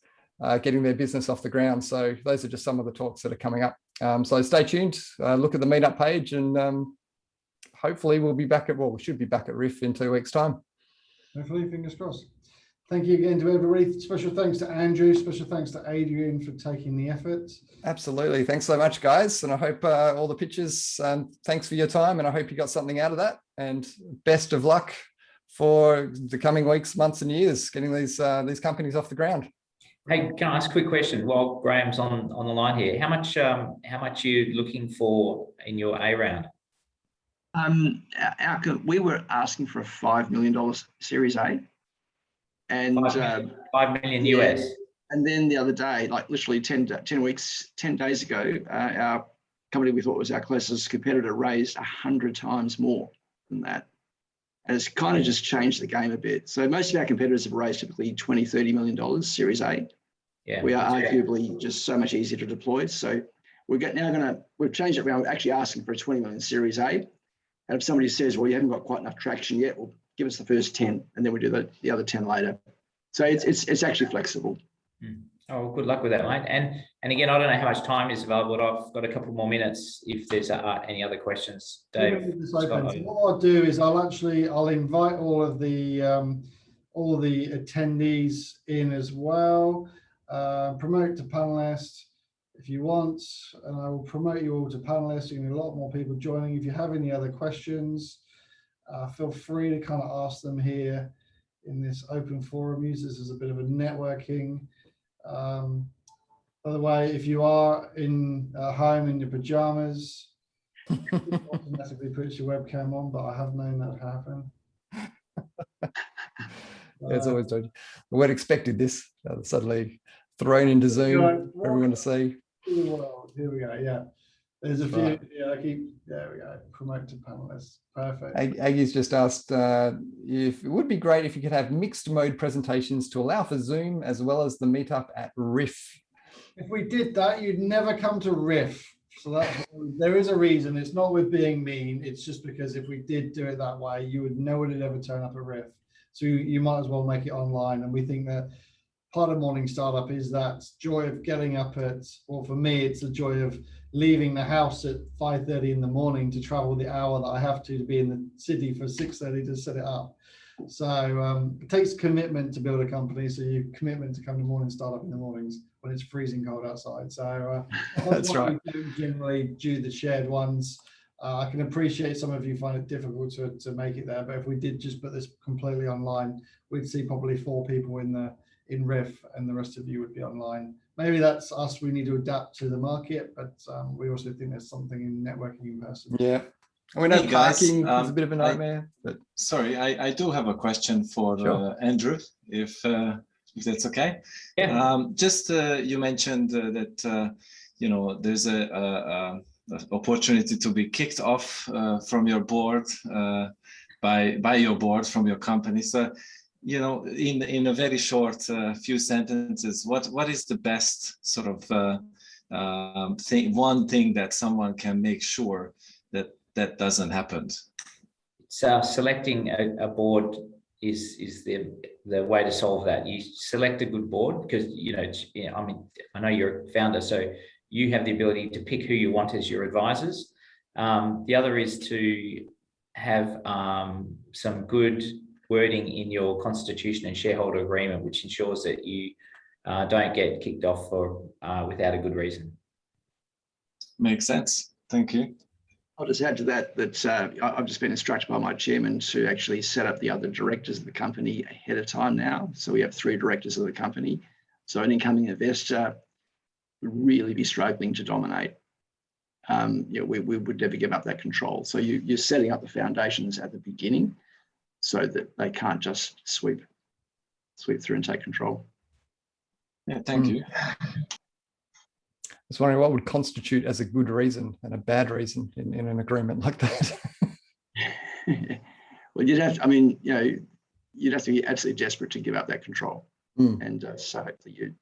getting their business off the ground. So those are just some of the talks that are coming up. So stay tuned, look at the meetup page, and hopefully we'll be back at, well, we should be back at RIF in 2 weeks' time. Hopefully, fingers crossed. Thank you again to everybody. Special thanks to Andrew. Special thanks to Adrian for taking the effort. Absolutely. Thanks so much, guys. And I hope all the pitches, thanks for your time. And I hope you got something out of that. And best of luck for the coming weeks, months and years, getting these companies off the ground. Hey, can I ask a quick question while Graham's on the line here? How much are you looking for in your A round? We were asking for a $5 million Series A. And 5 million US. And then the other day, like literally 10 days ago, our company we thought was our closest competitor raised 100 times more than that. And it's kind of just changed the game a bit. So most of our competitors have raised typically $20-30 million Series A. Yeah, we are arguably just so much easier to deploy. So we've changed it around. We're actually asking for a 20 million Series A. And if somebody says, well, you haven't got quite enough traction yet, well, give us the first 10, and then we do the other 10 later. So it's actually flexible. Oh, good luck with that, mate. And again, I don't know how much time is available, but I've got a couple more minutes if there's any other questions. Dave. So what I'll do is I'll invite all the attendees in as well. Promote to panelist if you want, and I will promote you all to panelists. You're going to get a lot more people joining. If you have any other questions, feel free to kind of ask them here in this open forum. Use this as a bit of a networking. By the way, if you are in home in your pajamas, it automatically puts your webcam on, but I have known that happen. It's always dodgy. We weren't expected this suddenly thrown into Zoom for everyone to see. Well, here we go. Yeah, there's a few. Yeah, there we go. Promote to panelists. Perfect. Aggie's just asked if it would be great if you could have mixed mode presentations to allow for Zoom as well as the meetup at Riff. If we did that, you'd never come to Riff. So there is a reason. It's not with being mean. It's just because if we did do it that way, you would no one would ever turn up at Riff. So you might as well make it online. And we think that part of morning startup is that joy of getting up at, well, for me, it's the joy of leaving the house at 5:30 in the morning to travel the hour that I have to be in the city for 6:30 to set it up. So it takes commitment to build a company. So you commitment to come to morning startup in the mornings when it's freezing cold outside. So that's right. We don't generally do the shared ones. I can appreciate some of you find it difficult to make it there, but if we did just put this completely online, we'd see probably 4 people in Riff, and the rest of you would be online. Maybe that's us. We need to adapt to the market, but we also think there's something in networking in person. Yeah. And we know Hey guys, parking is a bit of a nightmare. Sorry, I do have a question for Andrew, if that's okay. Yeah. Just you mentioned that you know, there's a opportunity to be kicked off from your board by your board from your company. So, you know, in a very short few sentences, what is the best sort of one thing that someone can make sure that doesn't happen? So selecting a board is the way to solve that. You select a good board because, you know, I mean, I know you're a founder, so you have the ability to pick who you want as your advisors. The other is to have some good wording in your constitution and shareholder agreement, which ensures that you don't get kicked off for without a good reason. Makes sense. Thank you. I'll just add to that I've just been instructed by my chairman to actually set up the other directors of the company ahead of time now. So we have 3 directors of the company. So an incoming investor would really be struggling to dominate. You know, we would never give up that control. So you're setting up the foundations at the beginning so that they can't just sweep through and take control. Yeah, thank you. I was wondering what would constitute as a good reason and a bad reason in an agreement like that. Well, you'd have to, I mean, you know, you'd have to be absolutely desperate to give up that control. And so hopefully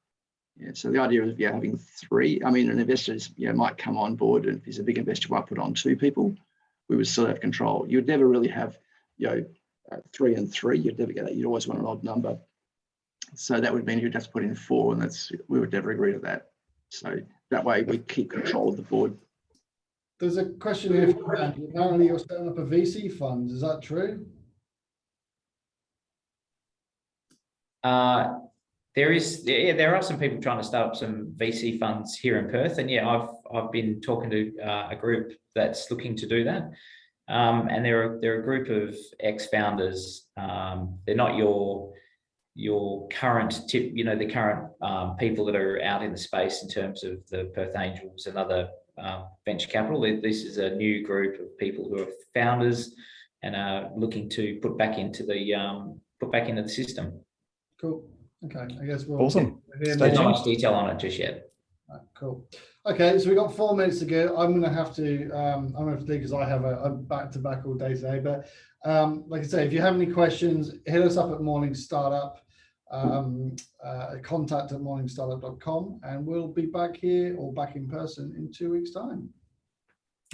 so the idea of having 3, I mean, an investor might come on board, and if he's a big investor, might put on 2 people. We would still have control. You'd never really have 3 and 3. You'd never get that. You'd always want an odd number. So that would mean you'd have to put in 4, and we would never agree to that. So that way we keep control of the board. There's a question here for Andy. Apparently you're setting up a VC fund. Is that true? There are some people trying to start up some VC funds here in Perth, and I've been talking to a group that's looking to do that. And they're a group of ex-founders. They're not your current tip, the current people that are out in the space in terms of the Perth Angels and other venture capital. This is a new group of people who are founders and are looking to put back into the system. Cool. Okay, I guess we'll awesome. There's not much detail on it just yet. Right, cool. Okay, so we've got 4 minutes to go. I'm going to have to because I have a back-to-back all day today. But like I say, if you have any questions, hit us up at Morning Startup, contact@morningstartup.com, and we'll be back here or back in person in 2 weeks' time.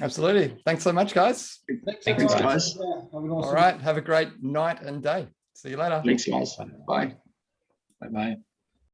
Absolutely. Thanks so much, guys. Thanks, guys. All right. Have a great night and day. See you later. Thanks, guys. Bye. Bye-bye.